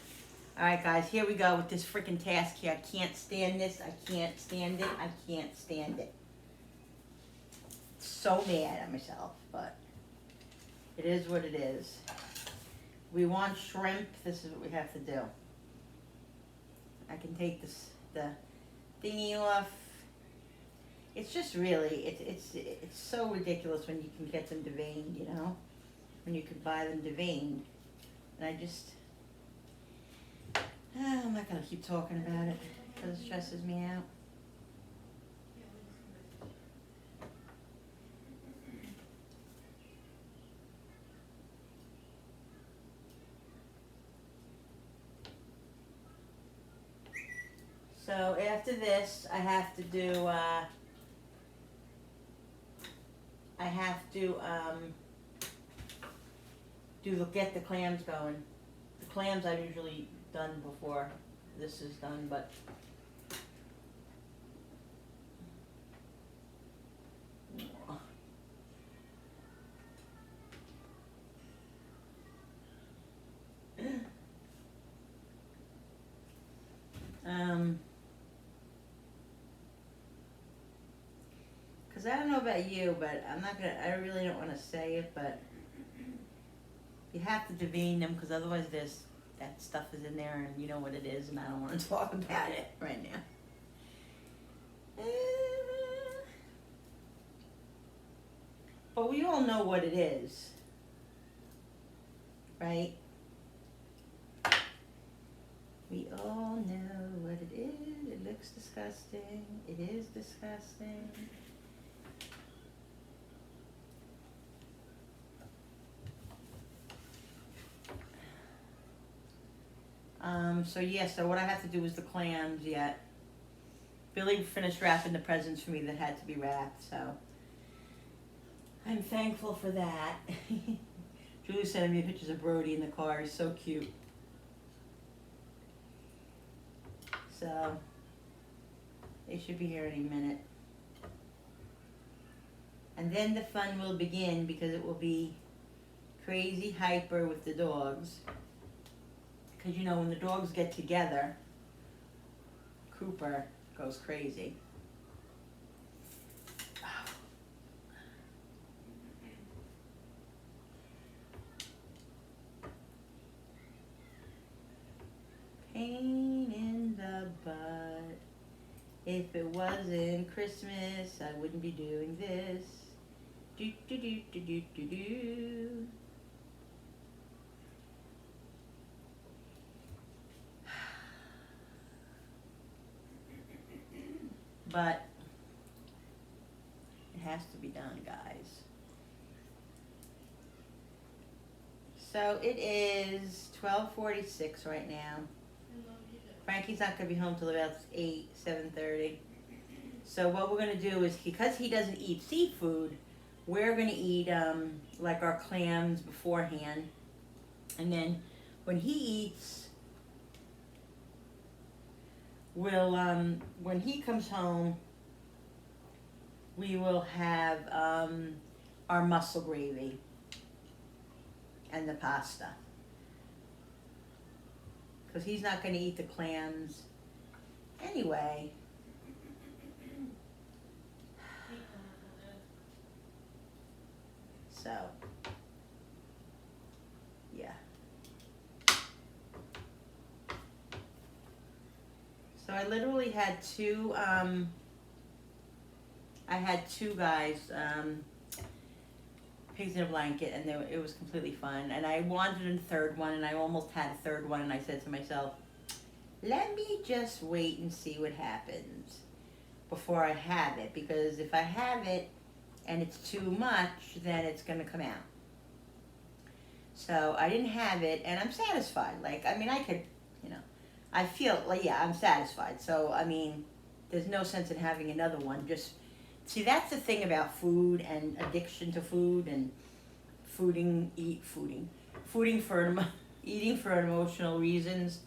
Speaker 1: All right, guys, here we go with this freaking task here. I can't stand this. I can't stand it. I can't stand it. So mad at myself, but it is what it is. We want shrimp. This is what we have to do. I can take the thingy off. It's just really, it's so ridiculous when you can get them deveined, you know? When you can buy them deveined. And I just, I'm not going to keep talking about it because it stresses me out. So after this, I have to do, get the clams going. The clams I've usually done before this is done, but because I don't know about you, but I really don't want to say it, but you have to devein them because otherwise that stuff is in there and you know what it is, and I don't want to talk about it right now. But we all know what it is, right? We all know what it is. It looks disgusting. It is disgusting. So what I have to do is the clams yet. Billy finished wrapping the presents for me that had to be wrapped, so I'm thankful for that. Julie sent me pictures of Brody in the car. He's so cute. So they should be here any minute. And then the fun will begin because it will be crazy hyper with the dogs. Because you know when the dogs get together, Cooper goes crazy. Pain in the butt. If it wasn't Christmas, I wouldn't be doing this. Do do do do do do do. But it has to be done, guys. So it is 12:46 right now. Frankie's not going to be home till about 7:30. So what we're going to do is, because he doesn't eat seafood, we're going to eat like our clams beforehand. And then when he eats, when he comes home, we will have our mussel gravy and the pasta. Because he's not going to eat the clams anyway. So, yeah. So I literally had two guys, pigs in a blanket, and it was completely fun. And I wanted a third one, and I almost had a third one, and I said to myself, let me just wait and see what happens before I have it, because if I have it and it's too much, then it's going to come out. So I didn't have it, and I'm satisfied. Like, I mean, I could, I feel like, yeah, I'm satisfied. So, I mean, there's no sense in having another one. Just, see, that's the thing about food and addiction to food and fooding for, eating for emotional reasons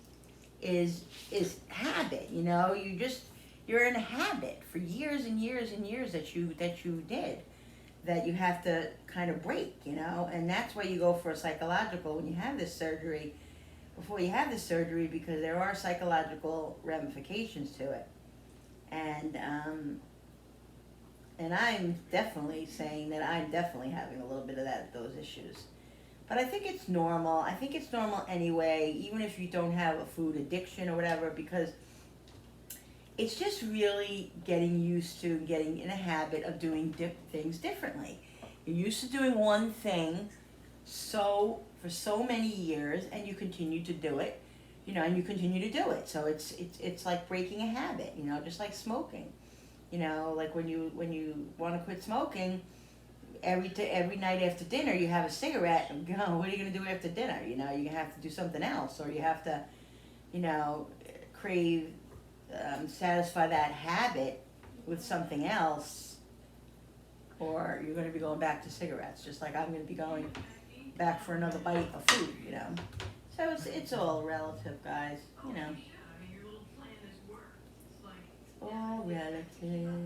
Speaker 1: is habit. You're in a habit for years and years and years that you did, that you have to kind of break, and that's why you go for a psychological when you have this surgery, before you have this surgery, because there are psychological ramifications to it. And I'm definitely saying that I'm definitely having a little bit of those issues. But I think it's normal. I think it's normal anyway, even if you don't have a food addiction or whatever, because it's just really getting used to getting in a habit of doing things differently. You're used to doing one thing for so many years, and you continue to do it, and you continue to do it. So it's like breaking a habit, just like smoking. Like when you want to quit smoking, every night after dinner you have a cigarette, and what are you going to do after dinner? You have to do something else, or you have to, crave, satisfy that habit with something else, or you're going to be going back to cigarettes, just like I'm going to be going back for another bite of food, So it's all relative, guys, all relative.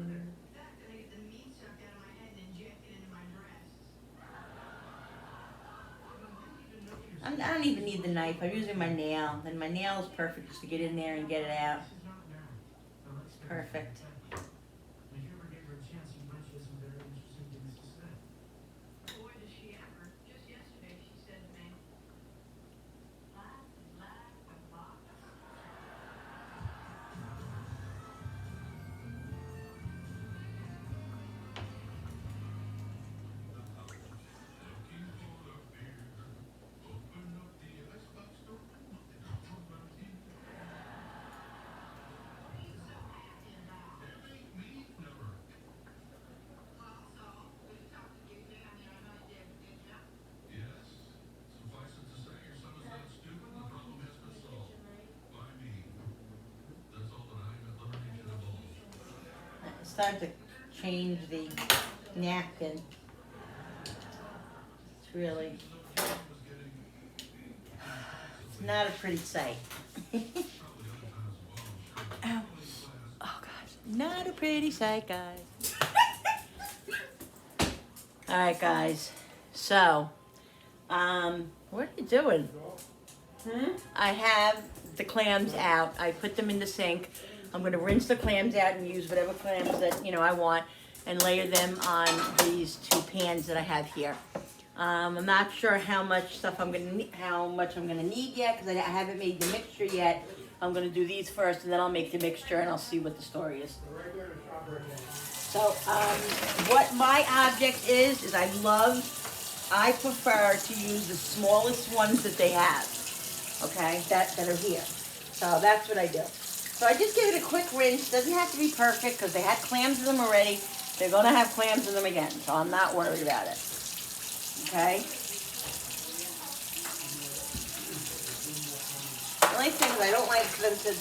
Speaker 1: I don't even need the knife. I'm using my nail, and my nail is perfect just to get in there and get it out. It's perfect. It's time to change the napkin. It's really, it's not a pretty sight. Ow. Oh gosh, not a pretty sight, guys. All right, guys. So, what are you doing? I have the clams out. I put them in the sink. I'm going to rinse the clams out and use whatever clams that I want, and layer them on these two pans that I have here. I'm not sure how much I'm going to need yet, because I haven't made the mixture yet. I'm going to do these first, and then I'll make the mixture, and I'll see what the story is. So what my object is I prefer to use the smallest ones that they have, okay, that are here. So that's what I do. So I just give it a quick rinse. Doesn't have to be perfect, because they had clams in them already. They're going to have clams in them again, so I'm not worried about it. Okay? The only thing is I don't like them to,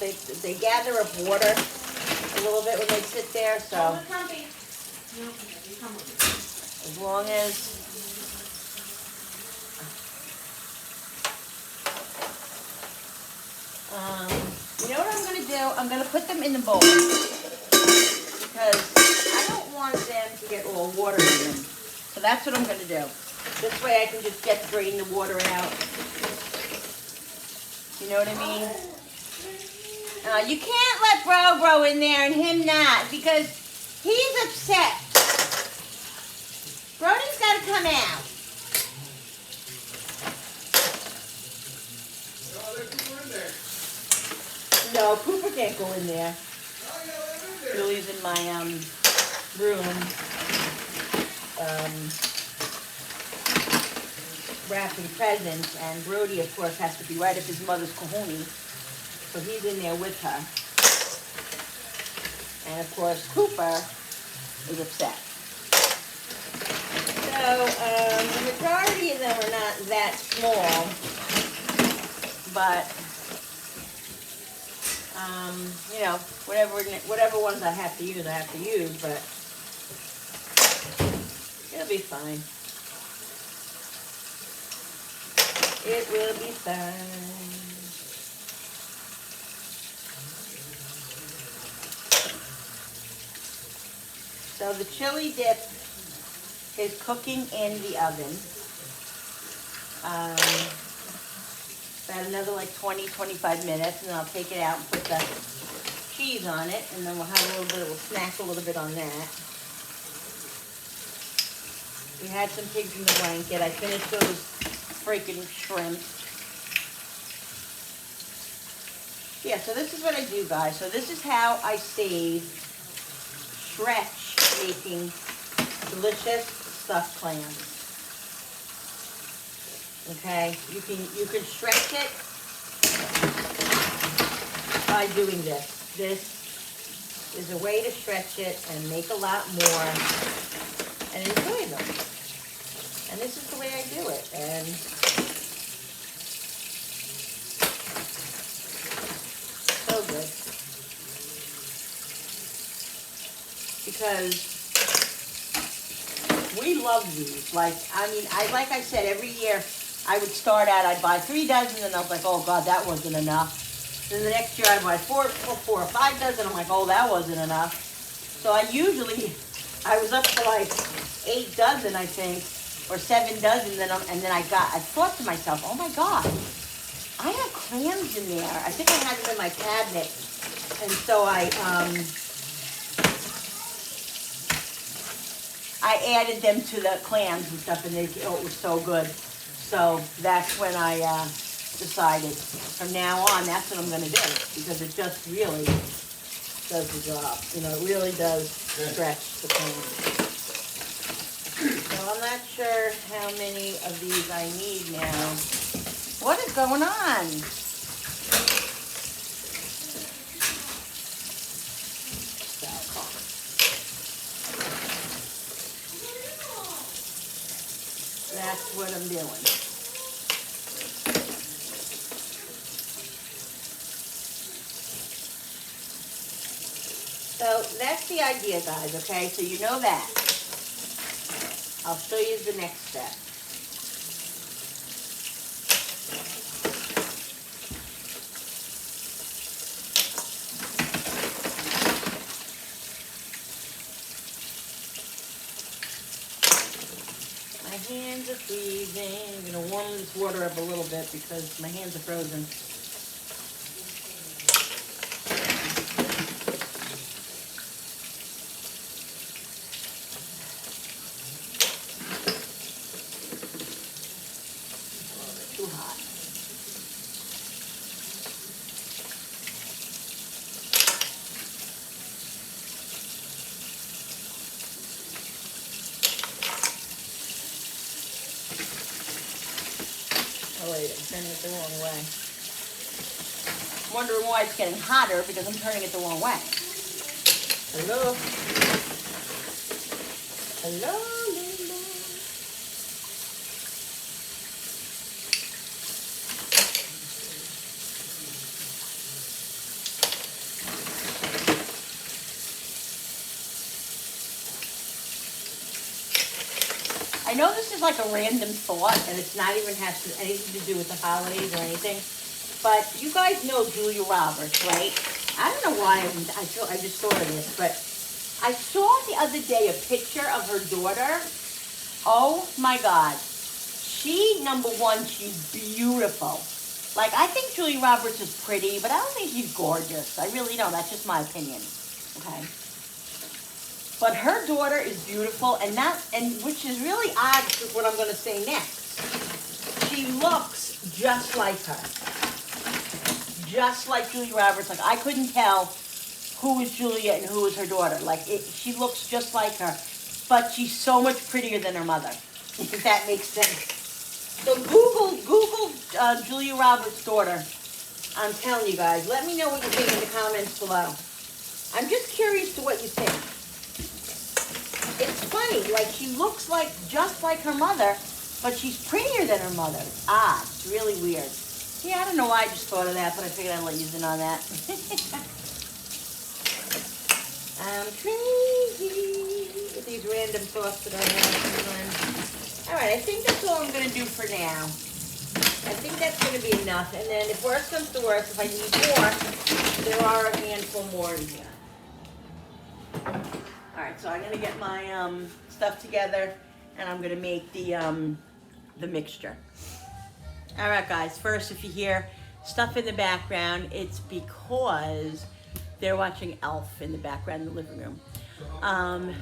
Speaker 1: they gather up water a little bit when they sit there, so as long as you know what I'm going to do? I'm going to put them in the bowl, because I don't want them to get all water in them. So that's what I'm going to do. This way I can just drain the water out. You know what I mean? You can't let Bro grow in there and him not, because he's upset. Brody's got to come out. No, Cooper can't go in there. Julie's in my room, wrapping presents, and Brody, of course, has to be right up his mother's kahuna, so he's in there with her. And of course, Cooper is upset. So I'm going to majority of them are not that small, but you know, whatever ones I have to use, but it'll be fine. It will be fine. So the chili dip is cooking in the oven. About another like 20-25 minutes, and then I'll take it out and put the cheese on it, and then we'll snack a little bit on that. We had some pigs in the blanket. I finished those freaking shrimp. Yeah, so this is what I do, guys. So this is how I save stretch making delicious stuffed clams. Okay, you can stretch it by doing this. This is a way to stretch it and make a lot more and enjoy them. And this is the way I do it. And so good. Because we love these. Like I said, every year I would start out, I'd buy 3 dozen, and I was like, oh God, that wasn't enough. Then the next year I'd buy 4 or 5 dozen, I'm like, oh, that wasn't enough. So I was up to like 8 dozen, I think, or 7 dozen, and then I thought to myself, oh my God, I have clams in there. I think I had them in my cabinet. And so I added them to the clams and stuff, and it was so good. So that's when I decided from now on that's what I'm going to do, because it just really does the job. You know, it really does stretch the clams. So I'm not sure how many of these I need now. What is going on? That's what I'm doing. So that's the idea, guys, okay? So you know that. I'll show you the next step. My hands are freezing. I'm going to warm this water up a little bit because my hands are frozen. Too hot. Oh wait, I'm turning it the wrong way. I'm wondering why it's getting hotter, because I'm turning it the wrong way. Hello? Hello, Linda. I know this is like a random thought, and it's not even anything to do with the holidays or anything, but you guys know Julia Roberts, right? I don't know why I just thought of this, but I saw the other day a picture of her daughter. Oh my God. Number one, she's beautiful. Like, I think Julia Roberts is pretty, but I don't think she's gorgeous. I really don't. That's just my opinion. Okay. But her daughter is beautiful, and which is really odd with what I'm going to say next. She looks just like her. Just like Julia Roberts. Like, I couldn't tell who was Julia and who was her daughter. Like, she looks just like her, but she's so much prettier than her mother, if that makes sense. So Google Julia Roberts' daughter. I'm telling you guys. Let me know what you think in the comments below. I'm just curious to what you think. It's funny, like she looks just like her mother, But she's prettier than her mother. It's odd. It's really weird. Yeah, I don't know why I just thought of that, but I figured I'd let you in on that. I'm crazy with these random thoughts that I have. All right, I think that's all I'm going to do for now. I think that's going to be enough. And then if worse comes to worse, if I need more, there are a handful more in here. All right, so I'm going to get my stuff together, and I'm going to make the mixture. All right, guys, first, if you hear stuff in the background, it's because they're watching Elf in the background in the living room.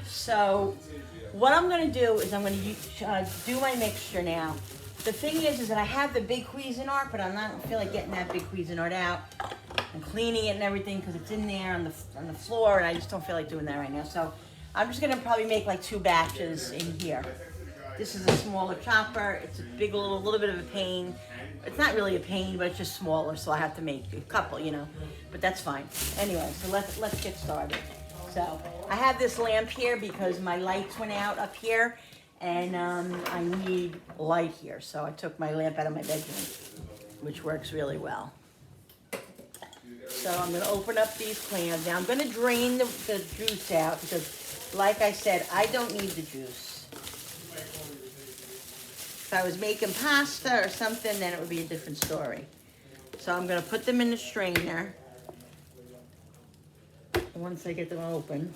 Speaker 1: So what I'm going to do is I'm going to do my mixture now. The thing is that I have the big Cuisinart, but I don't feel like getting that big Cuisinart out and cleaning it and everything because it's in there on the floor, and I just don't feel like doing that right now. So I'm just going to probably make like 2 batches in here. This is a smaller chopper. It's a big little bit of a pain. It's not really a pain, but it's just smaller, so I have to make a couple, you know. But that's fine. Anyway, so let's get started. So I have this lamp here because my lights went out up here, and I need light here. So I took my lamp out of my bedroom, which works really well. So I'm going to open up these clams. Now I'm going to drain the juice out because, like I said, I don't need the juice. If I was making pasta or something, then it would be a different story. So I'm going to put them in the strainer once I get them open,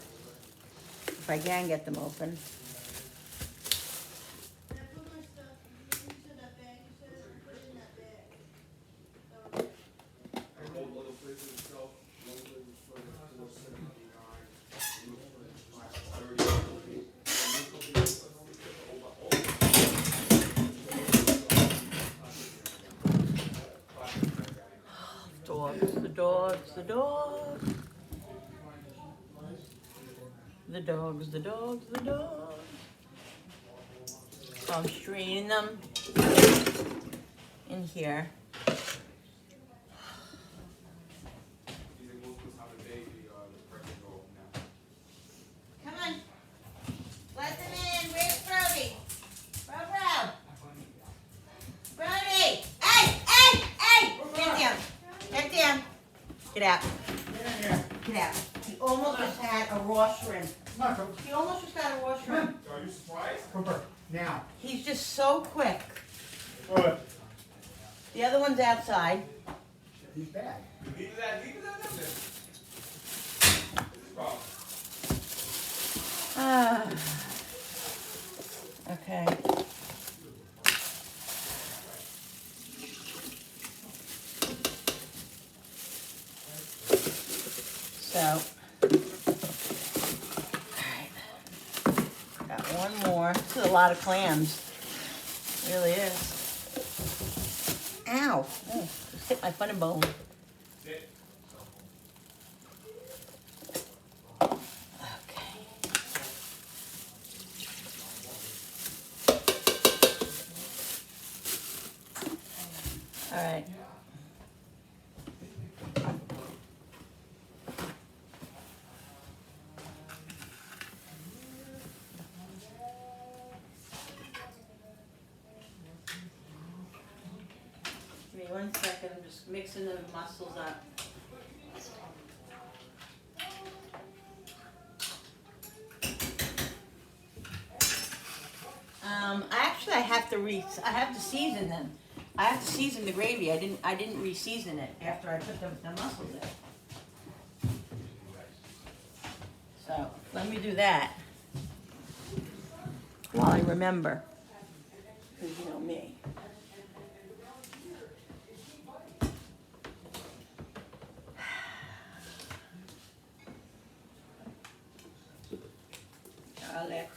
Speaker 1: if I can get them open. The dogs. So I'm straining them in here. Come on. Let them in. Where's Brody? Bro. Brody! Hey! Get down. Get out. Get out. He almost just had a raw shrimp. He almost just got a raw shrimp.
Speaker 2: Are you surprised? Cooper, now.
Speaker 1: He's just so quick.
Speaker 2: What?
Speaker 1: The other one's outside.
Speaker 2: He's bad.
Speaker 4: Leave that there.
Speaker 1: Okay. So, alright, got one more. This is a lot of clams. It really is. Ow! Oh, just hit my funny bone. Okay. Alright. Give me 1 second, I'm just mixing the mussels up. I have to season them. I have to season the gravy. I didn't re-season it after I put the mussels in. So let me do that while I remember, because you know me. Garlic.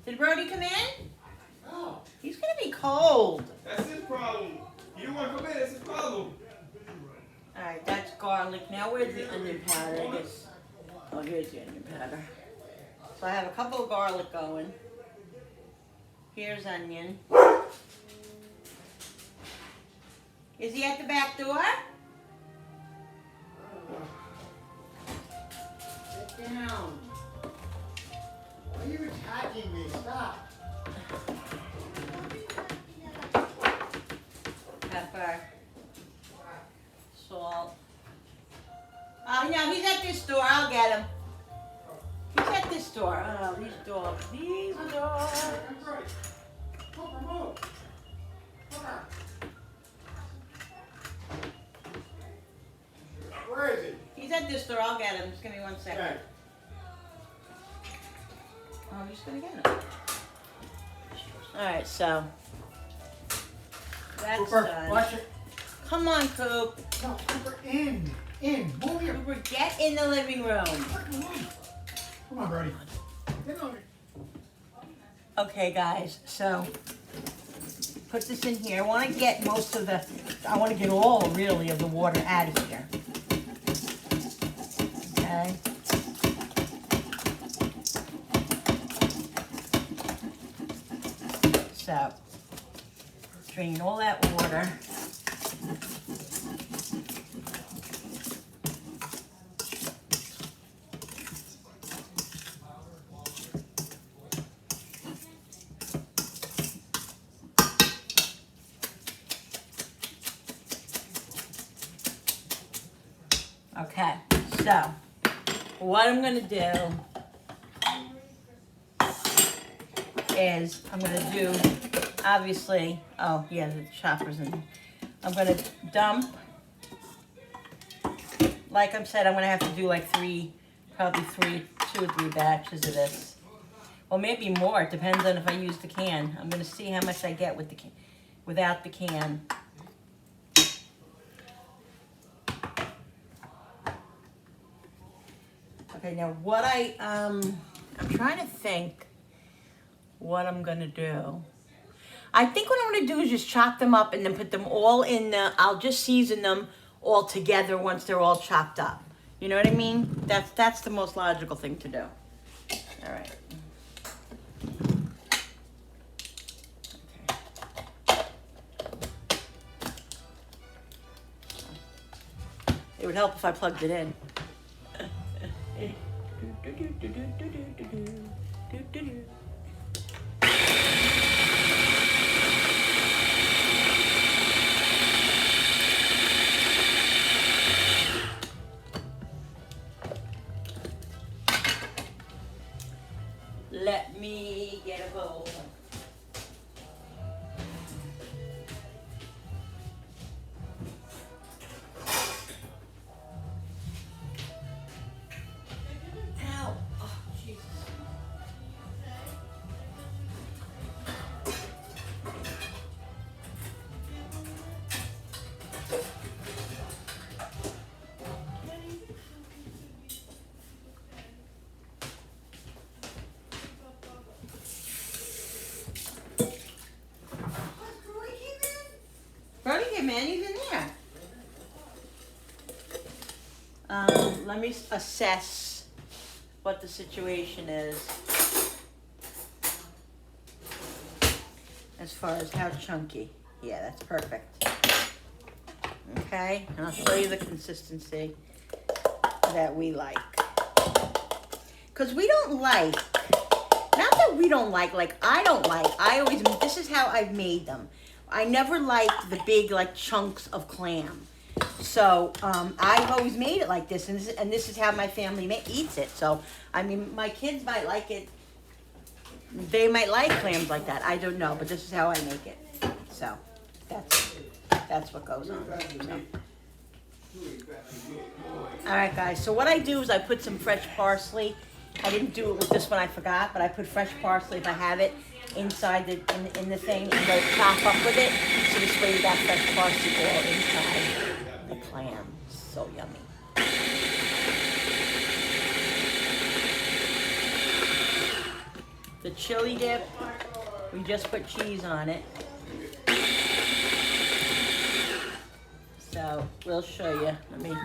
Speaker 1: Did Brody come in?
Speaker 4: No,
Speaker 1: He's gonna be cold.
Speaker 4: that's his problem. You don't want to come in, that's his problem.
Speaker 1: Alright, that's garlic. Now where's the onion powder? I guess. Oh, here's the onion powder. So I have a couple of garlic going. Here's onion. Is he at the back door? Sit down.
Speaker 2: Why are you attacking wrecking me. Stop.
Speaker 1: Pepper. Salt. Oh no, he's at this door. I'll get him. He's at this door. Oh, these dogs. These dogs.
Speaker 2: Come on. Come on. Where is he?
Speaker 1: He's at this door. I'll get him. Just give me 1 second.
Speaker 2: Okay.
Speaker 1: Oh, I'm just gonna get him. Alright, so that's
Speaker 2: Cooper,
Speaker 1: done.
Speaker 2: watch it.
Speaker 1: Come on, Coop.
Speaker 2: No, Cooper, in. Move here.
Speaker 1: Cooper, get in the living room.
Speaker 2: Come on, Brody. Get on it.
Speaker 1: Okay, guys, so put this in here. I want to get most of the, I want to get all really of the water out of here. Okay. So, drain all that water. Okay, so what I'm gonna do is I'm gonna do, obviously, oh yeah, the chopper's in. I'm gonna dump, like I said, I'm gonna have to do like probably 2 or 3 batches of this. Or maybe more, it depends on if I use the can. I'm gonna see how much I get with the can, without the can. Okay, now what I'm trying to think what I'm gonna do. I think what I'm gonna do is just chop them up and then put them all in the, I'll just season them all together once they're all chopped up. You know what I mean? That's the most logical thing to do. All right. Okay. It would help if I plugged it in. Let me get a bowl. Ow. Oh, Jesus. Brody came in, he's in there. Let me assess what the situation is as far as how chunky. Yeah, that's perfect. Okay, and I'll show you the consistency that we like. Because we don't like, not that we don't like I don't like, this is how I've made them. I never liked the big chunks of clam. So I've always made it like this, and this is how my family eats it. So, I mean, my kids might like it. They might like clams like that. I don't know, but this is how I make it. So, that's what goes on. So. All right, guys. So what I do is I put some fresh parsley. I didn't do it with this one, I forgot, but I put fresh parsley if I have it inside in the thing and go chop up with it. So this way you got fresh parsley all inside the clam. So yummy. The chili dip, we just put cheese on it. So we'll show you. Let me.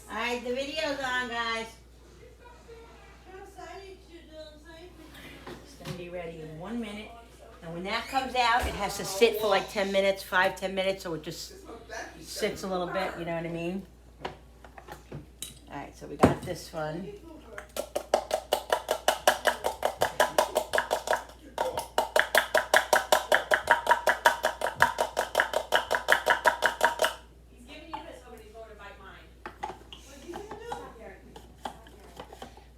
Speaker 1: Alright, the video's on, guys. It's gonna be ready in 1 minute. And when that comes out, it has to sit for 10 minutes, 5-10 minutes, so it just sits a little bit, you know what I mean? All right, so we got this one.
Speaker 3: He's giving you this, but he's going to bite mine. What are you gonna do? Stop there. Stop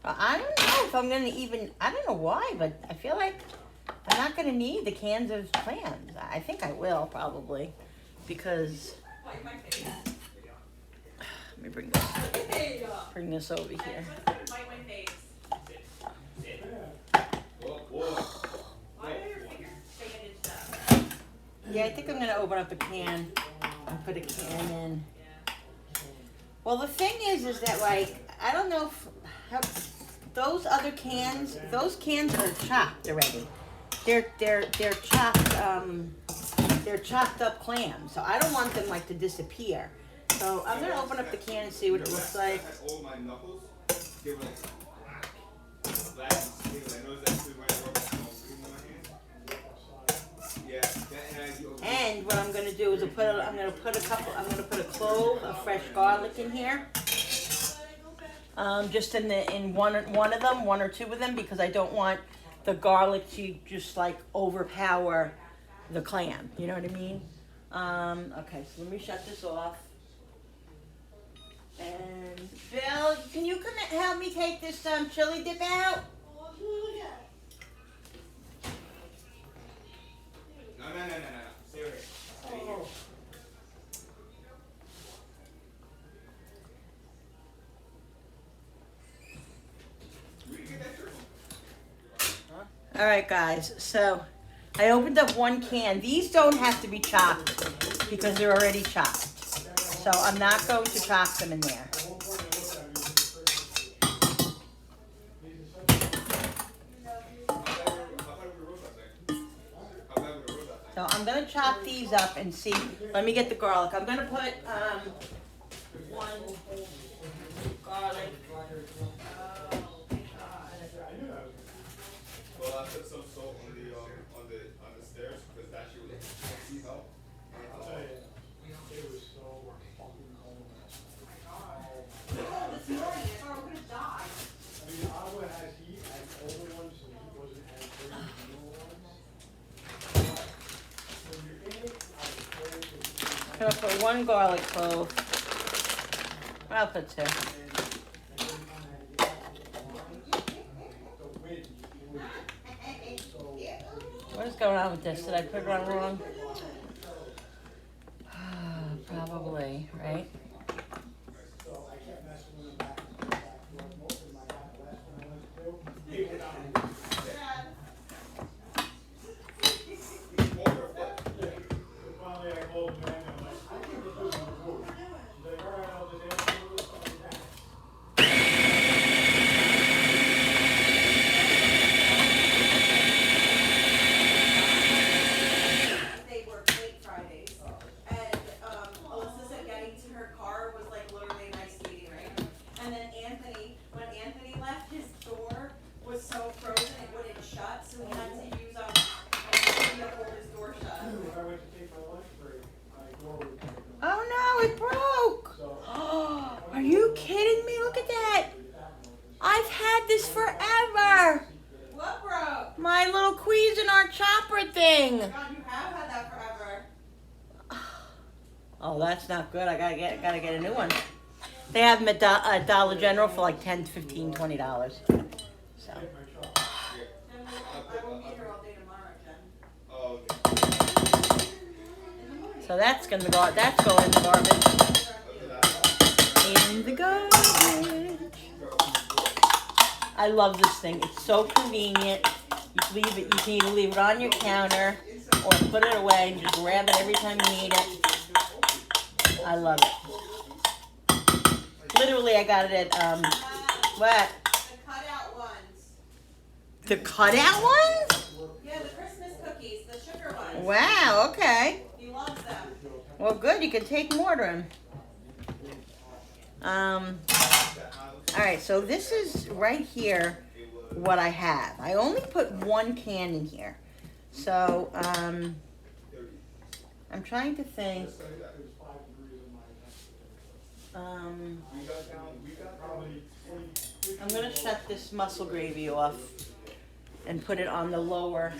Speaker 3: there.
Speaker 1: I don't know if I'm gonna even. I don't know why, but I feel like I'm not gonna need the cans of clams. I think I will probably, because
Speaker 3: Bite my face.
Speaker 1: let me bring this over here.
Speaker 3: Bite my face.
Speaker 4: Whoa, whoa.
Speaker 3: Why are your fingers bandaged up?
Speaker 1: Yeah, I think I'm gonna open up a can and put a can in.
Speaker 3: Yeah.
Speaker 1: Well, the thing is that like I don't know if those other cans. Those cans are chopped already. They're chopped. They're chopped up clams. So I don't want them like to disappear. So I'm gonna open up the can and see what it looks like.
Speaker 4: I had all my knuckles. They were like black and skinny. I noticed that too when I rubbed some cream on my hand. Yeah, that had
Speaker 1: And what I'm gonna do is I'm gonna put a clove of fresh garlic in here. Just in one or two of them, because I don't want the garlic to just like overpower the clam. You know what I mean? Okay, so let me shut this off. And Bill, can you come and help me take this chili dip out?
Speaker 4: No. Stay right here. Stay here. Where did you get that shirt from?
Speaker 1: All right, guys. So I opened up one can. These don't have to be chopped because they're already chopped. So I'm not going to chop them in there. So I'm gonna chop these up and see. Let me get the garlic. I'm gonna put one garlic.
Speaker 4: Well, I put some salt on the stairs because that shit was see how.
Speaker 2: It was so fucking cold.
Speaker 3: This morning, I thought I was gonna die.
Speaker 2: I mean, Ottawa has heat and older ones, so heat wasn't as big as the newer ones. When you're in it, I was cold,
Speaker 1: I'm gonna put one garlic clove. I'll put two. What is going on with this? Did I put it on wrong? Probably, right?
Speaker 2: So I kept messing with them back and forth, most of them I got the last one I went to do. They went down. Finally I called the man and I'm like, I think we're doing the wood. She's like, all right, I'll just answer the list on that.
Speaker 3: They work late Fridays, and Alyssa said getting to her car was like literally a nice meeting, right? And then when Anthony left, his door was so frozen it wouldn't shut, so he had to use a key to hold his door shut.
Speaker 2: When I went to take my lunch break, my door was broken.
Speaker 1: Oh no, it broke!
Speaker 2: So,
Speaker 1: Are you kidding me? Look at that! I've had this forever!
Speaker 3: What broke?
Speaker 1: My little Cuisinart chopper thing!
Speaker 3: God, you have had that forever.
Speaker 1: Oh, that's not good. I gotta get a new one. They have them at Dollar General for like $10, $15, $20. So
Speaker 3: Then I won't be here all day tomorrow, Jen.
Speaker 4: Oh, okay.
Speaker 1: so that's gonna go. That's going in the garbage. In the garbage. I love this thing. It's so convenient. You can leave it. You can either leave it on your counter or put it away and just grab it every time you need it. I love it. Literally, I got it at what?
Speaker 3: The cutout ones.
Speaker 1: The cutout ones?
Speaker 3: Yeah, the Christmas cookies, the sugar ones.
Speaker 1: Wow. Okay.
Speaker 3: He loves them.
Speaker 1: Well, good. You can take more to him. All right. So this is right here. What I have. I only put one can in here. So I'm trying to think.
Speaker 2: Probably 20,
Speaker 1: I'm gonna shut this mussel gravy off and put it on the lower.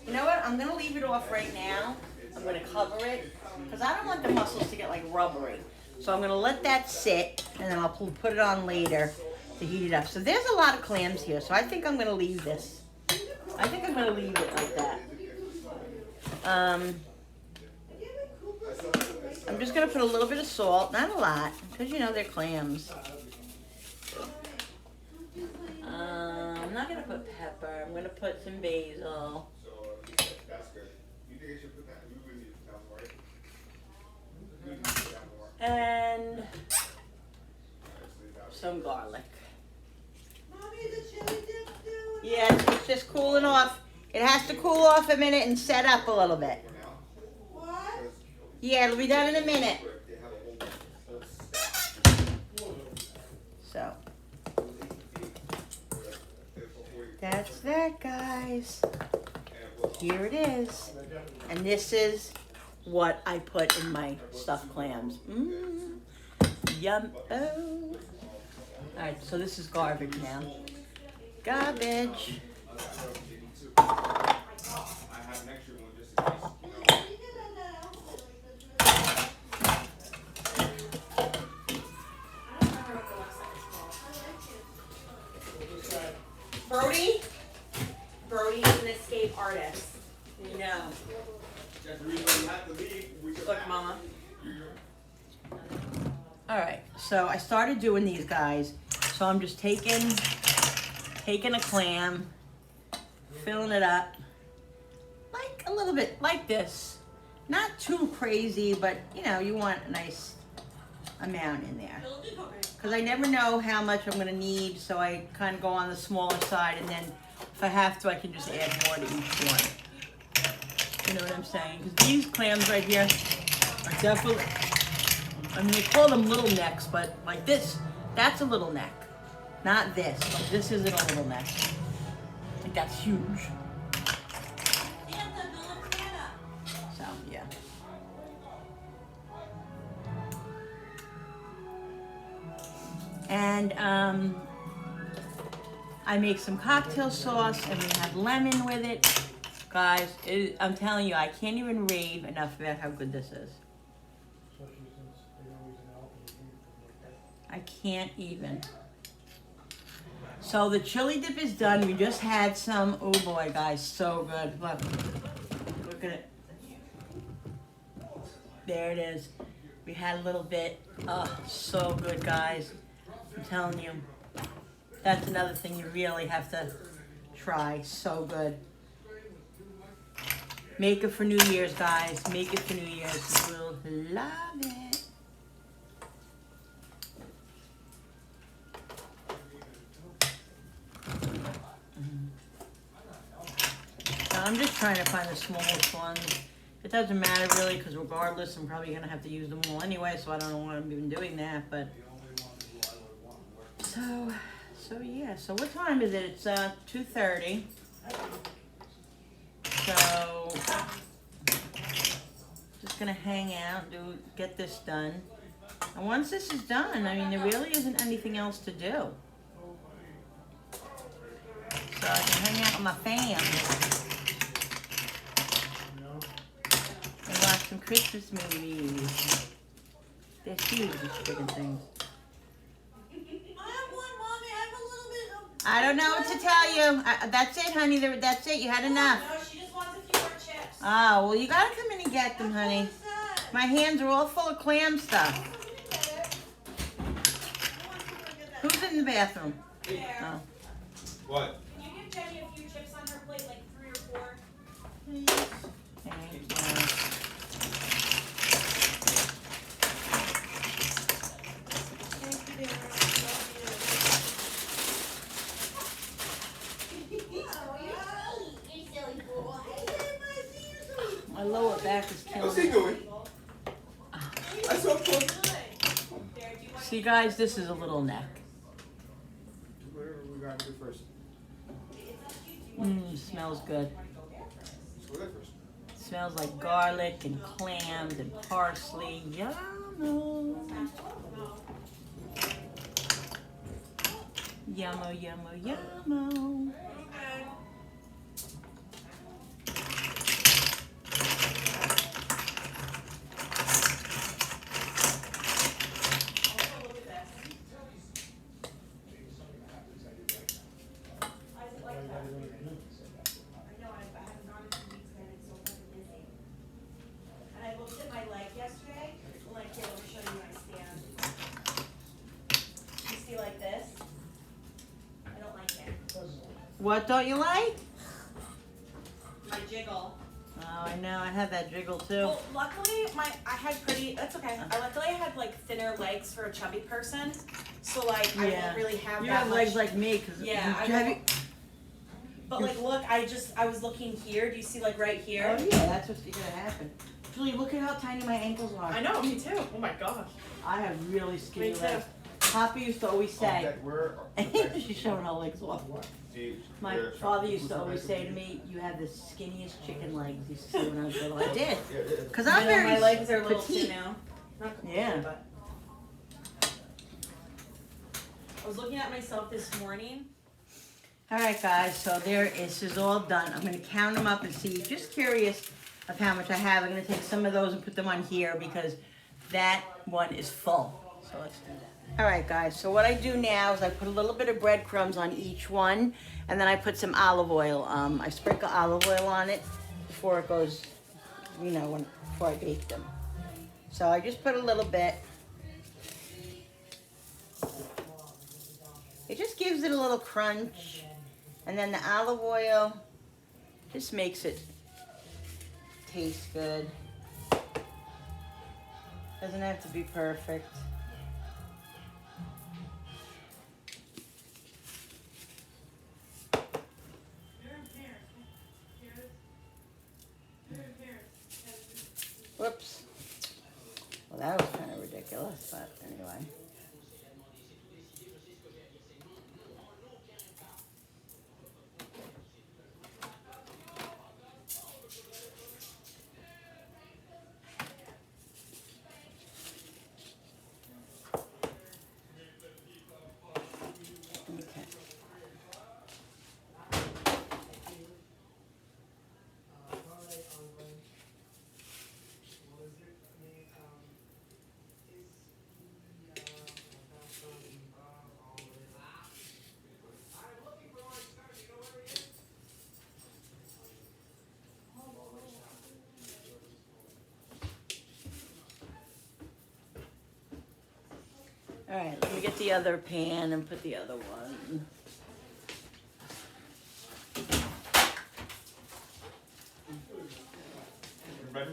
Speaker 1: You know what? I'm gonna leave it off right now. I'm gonna cover it because I don't want the mussels to get like rubbery. So I'm gonna let that sit and then I'll put it on later to heat it up. So there's a lot of clams here, so I think I'm gonna leave this. I think I'm gonna leave it like that. I'm just gonna put a little bit of salt, not a lot, because you know they're clams. I'm not gonna put pepper. I'm gonna put some basil.
Speaker 4: That's good. You think I should put that? We would need to down more, right? We need to put down more.
Speaker 1: And some garlic. Yeah, it's just cooling off. It has to cool off a minute and set up a little bit. Yeah, it'll be done in a minute. So that's that, guys. Here it is. And this is what I put in my stuffed clams. Yum. Oh. Alright, so this is garbage now. Garbage.
Speaker 4: I have an extra one just in case,
Speaker 3: Brody? Brody is an escape artist.
Speaker 1: No.
Speaker 4: That's the reason we have to leave.
Speaker 1: Look, Mama. Alright, so I started doing these guys. So I'm just taking a clam, filling it up, like a little bit like this. Not too crazy, but you know, you want a nice amount in there. Because I never know how much I'm going to need, so I kind of go on the smaller side, and then if I have to, I can just add more to each one. You know what I'm saying? Because these clams right here are definitely, I mean, they call them little necks, but like this, that's a little neck. Not this, but this isn't a little neck. Like that's huge. So, yeah. And I make some cocktail sauce and we have lemon with it. Guys, I'm telling you, I can't even rave enough about how good this is. I can't even. So the chili dip is done. We just had some. Oh boy, guys, so good. Look at it. There it is. We had a little bit. Oh, so good, guys. I'm telling you. That's another thing you really have to try. So good. Make it for New Year's, guys. Make it for New Year's. You'll love it. I'm just trying to find the smallest ones. It doesn't matter really, because regardless, I'm probably gonna have to use them all anyway, so I don't know why I'm even doing that, but. So yeah, so what time is it? It's 2:30. So, just gonna hang out, get this done. And once this is done, I mean, there really isn't anything else to do. So I can hang out with my fam. And watch some Christmas movies. They're huge, these freaking things. I don't know what to tell you. That's it, honey. That's it. You had enough.
Speaker 3: No, she just wants a few more chips.
Speaker 1: Oh, well, you gotta come in and get them, honey. My hands are all full of clam stuff. Who's in the bathroom?
Speaker 3: There.
Speaker 1: Oh.
Speaker 4: What?
Speaker 3: Can you give Jenny a few chips on her plate, like 3 or 4?
Speaker 1: Thank you. My lower back is
Speaker 4: What's
Speaker 1: killing
Speaker 4: he
Speaker 1: me.
Speaker 4: doing? I saw him.
Speaker 1: See, guys, this is a little neck.
Speaker 4: Whatever we got to do first.
Speaker 1: Smells good.
Speaker 4: Let's go there first.
Speaker 1: smells like garlic and clams and parsley. Yum. Yummo, yummo, yummo. What don't you like?
Speaker 3: My jiggle.
Speaker 1: Oh, I know. I have that jiggle too.
Speaker 3: Well, luckily, that's okay. Luckily, I had like thinner legs for a chubby person. So like, I don't really have
Speaker 1: You
Speaker 3: that
Speaker 1: have
Speaker 3: much.
Speaker 1: legs like me.
Speaker 3: But like, look, I was looking here. Do you see like right here?
Speaker 1: Oh yeah, that's what's gonna happen. Julie, look at how tiny my ankles are.
Speaker 3: I know, me too. Oh my gosh.
Speaker 1: I have really skinny
Speaker 3: Me too.
Speaker 1: legs. Papa used to always say,
Speaker 4: Where?
Speaker 1: she's showing her legs off. My father used to always say to me, "You have the skinniest chicken legs." He used to say when I was little. I did, because I'm very
Speaker 3: my legs are a little
Speaker 1: petite.
Speaker 3: thin now. Not completely,
Speaker 1: Yeah.
Speaker 3: but. I was looking at myself this morning.
Speaker 1: All right, guys. So this is all done. I'm gonna count them up and see. Just curious of how much I have. I'm gonna take some of those and put them on here because that one is full. So let's do that. All right, guys, so what I do now is I put a little bit of breadcrumbs on each one, and then I put some olive oil. I sprinkle olive oil on it before it goes, before I bake them. So I just put a little bit. It just gives it a little crunch, and then the olive oil just makes it taste good. Doesn't have to be perfect. Whoops. Well, that was kind of ridiculous, but anyway. Okay. All right, let me get the other pan and put the other one.
Speaker 4: Ready?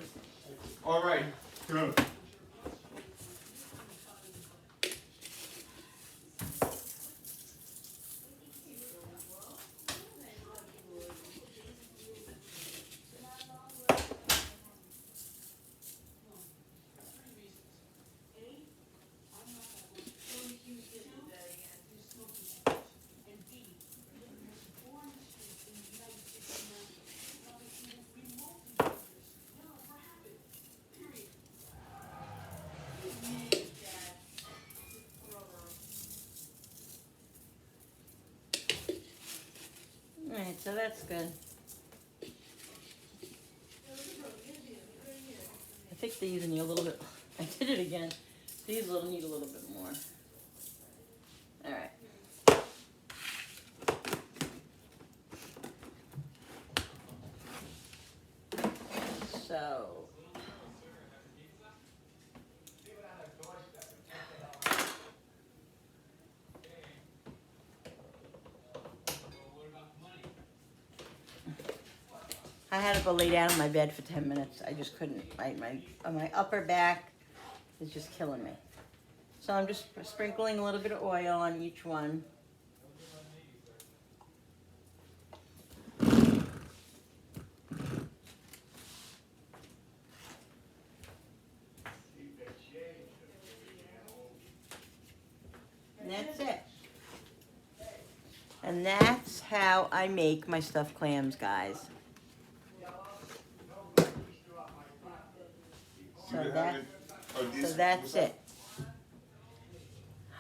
Speaker 4: All right, go.
Speaker 1: All right, so that's good. I think these need a little bit. I did it again. These need a little bit more. All right. So. I had to go lay down in my bed for 10 minutes. I just couldn't. My upper back is just killing me. So I'm just sprinkling a little bit of oil on each one. And that's it. And that's how I make my stuffed clams, guys.
Speaker 4: we're
Speaker 1: that-
Speaker 4: having. Oh, this,
Speaker 1: So that's
Speaker 4: what's up?
Speaker 1: it.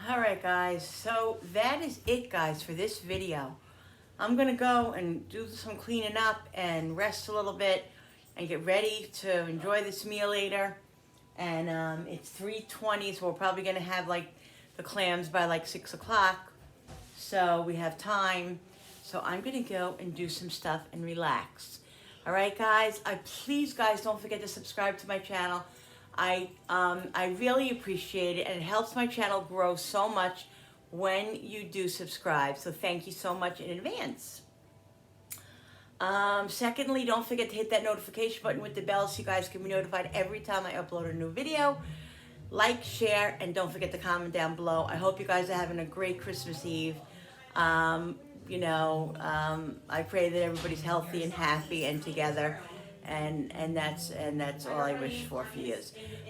Speaker 1: Alright guys, so that is it guys for this video. I'm gonna go and do some cleaning up and rest a little bit and get ready to enjoy this meal later. And it's 3:20, so we're probably gonna have like the clams by like 6 o'clock. So we have time. So I'm gonna go and do some stuff and relax. Alright guys, please guys don't forget to subscribe to my channel. I really appreciate it, and it helps my channel grow so much when you do subscribe. So thank you so much in advance. Secondly, don't forget to hit that notification button with the bell so you guys can be notified every time I upload a new video. Like, share, and don't forget to comment down below. I hope you guys are having a great Christmas Eve. I pray that everybody's healthy and happy and together. And that's all I wish for you.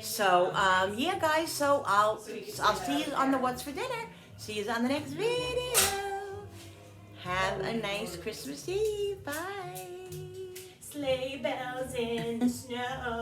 Speaker 1: So yeah guys, so I'll see you on the What's for Dinner. See you on the next video. Have a nice Christmas Eve. Bye.
Speaker 3: Sleigh bells in the snow.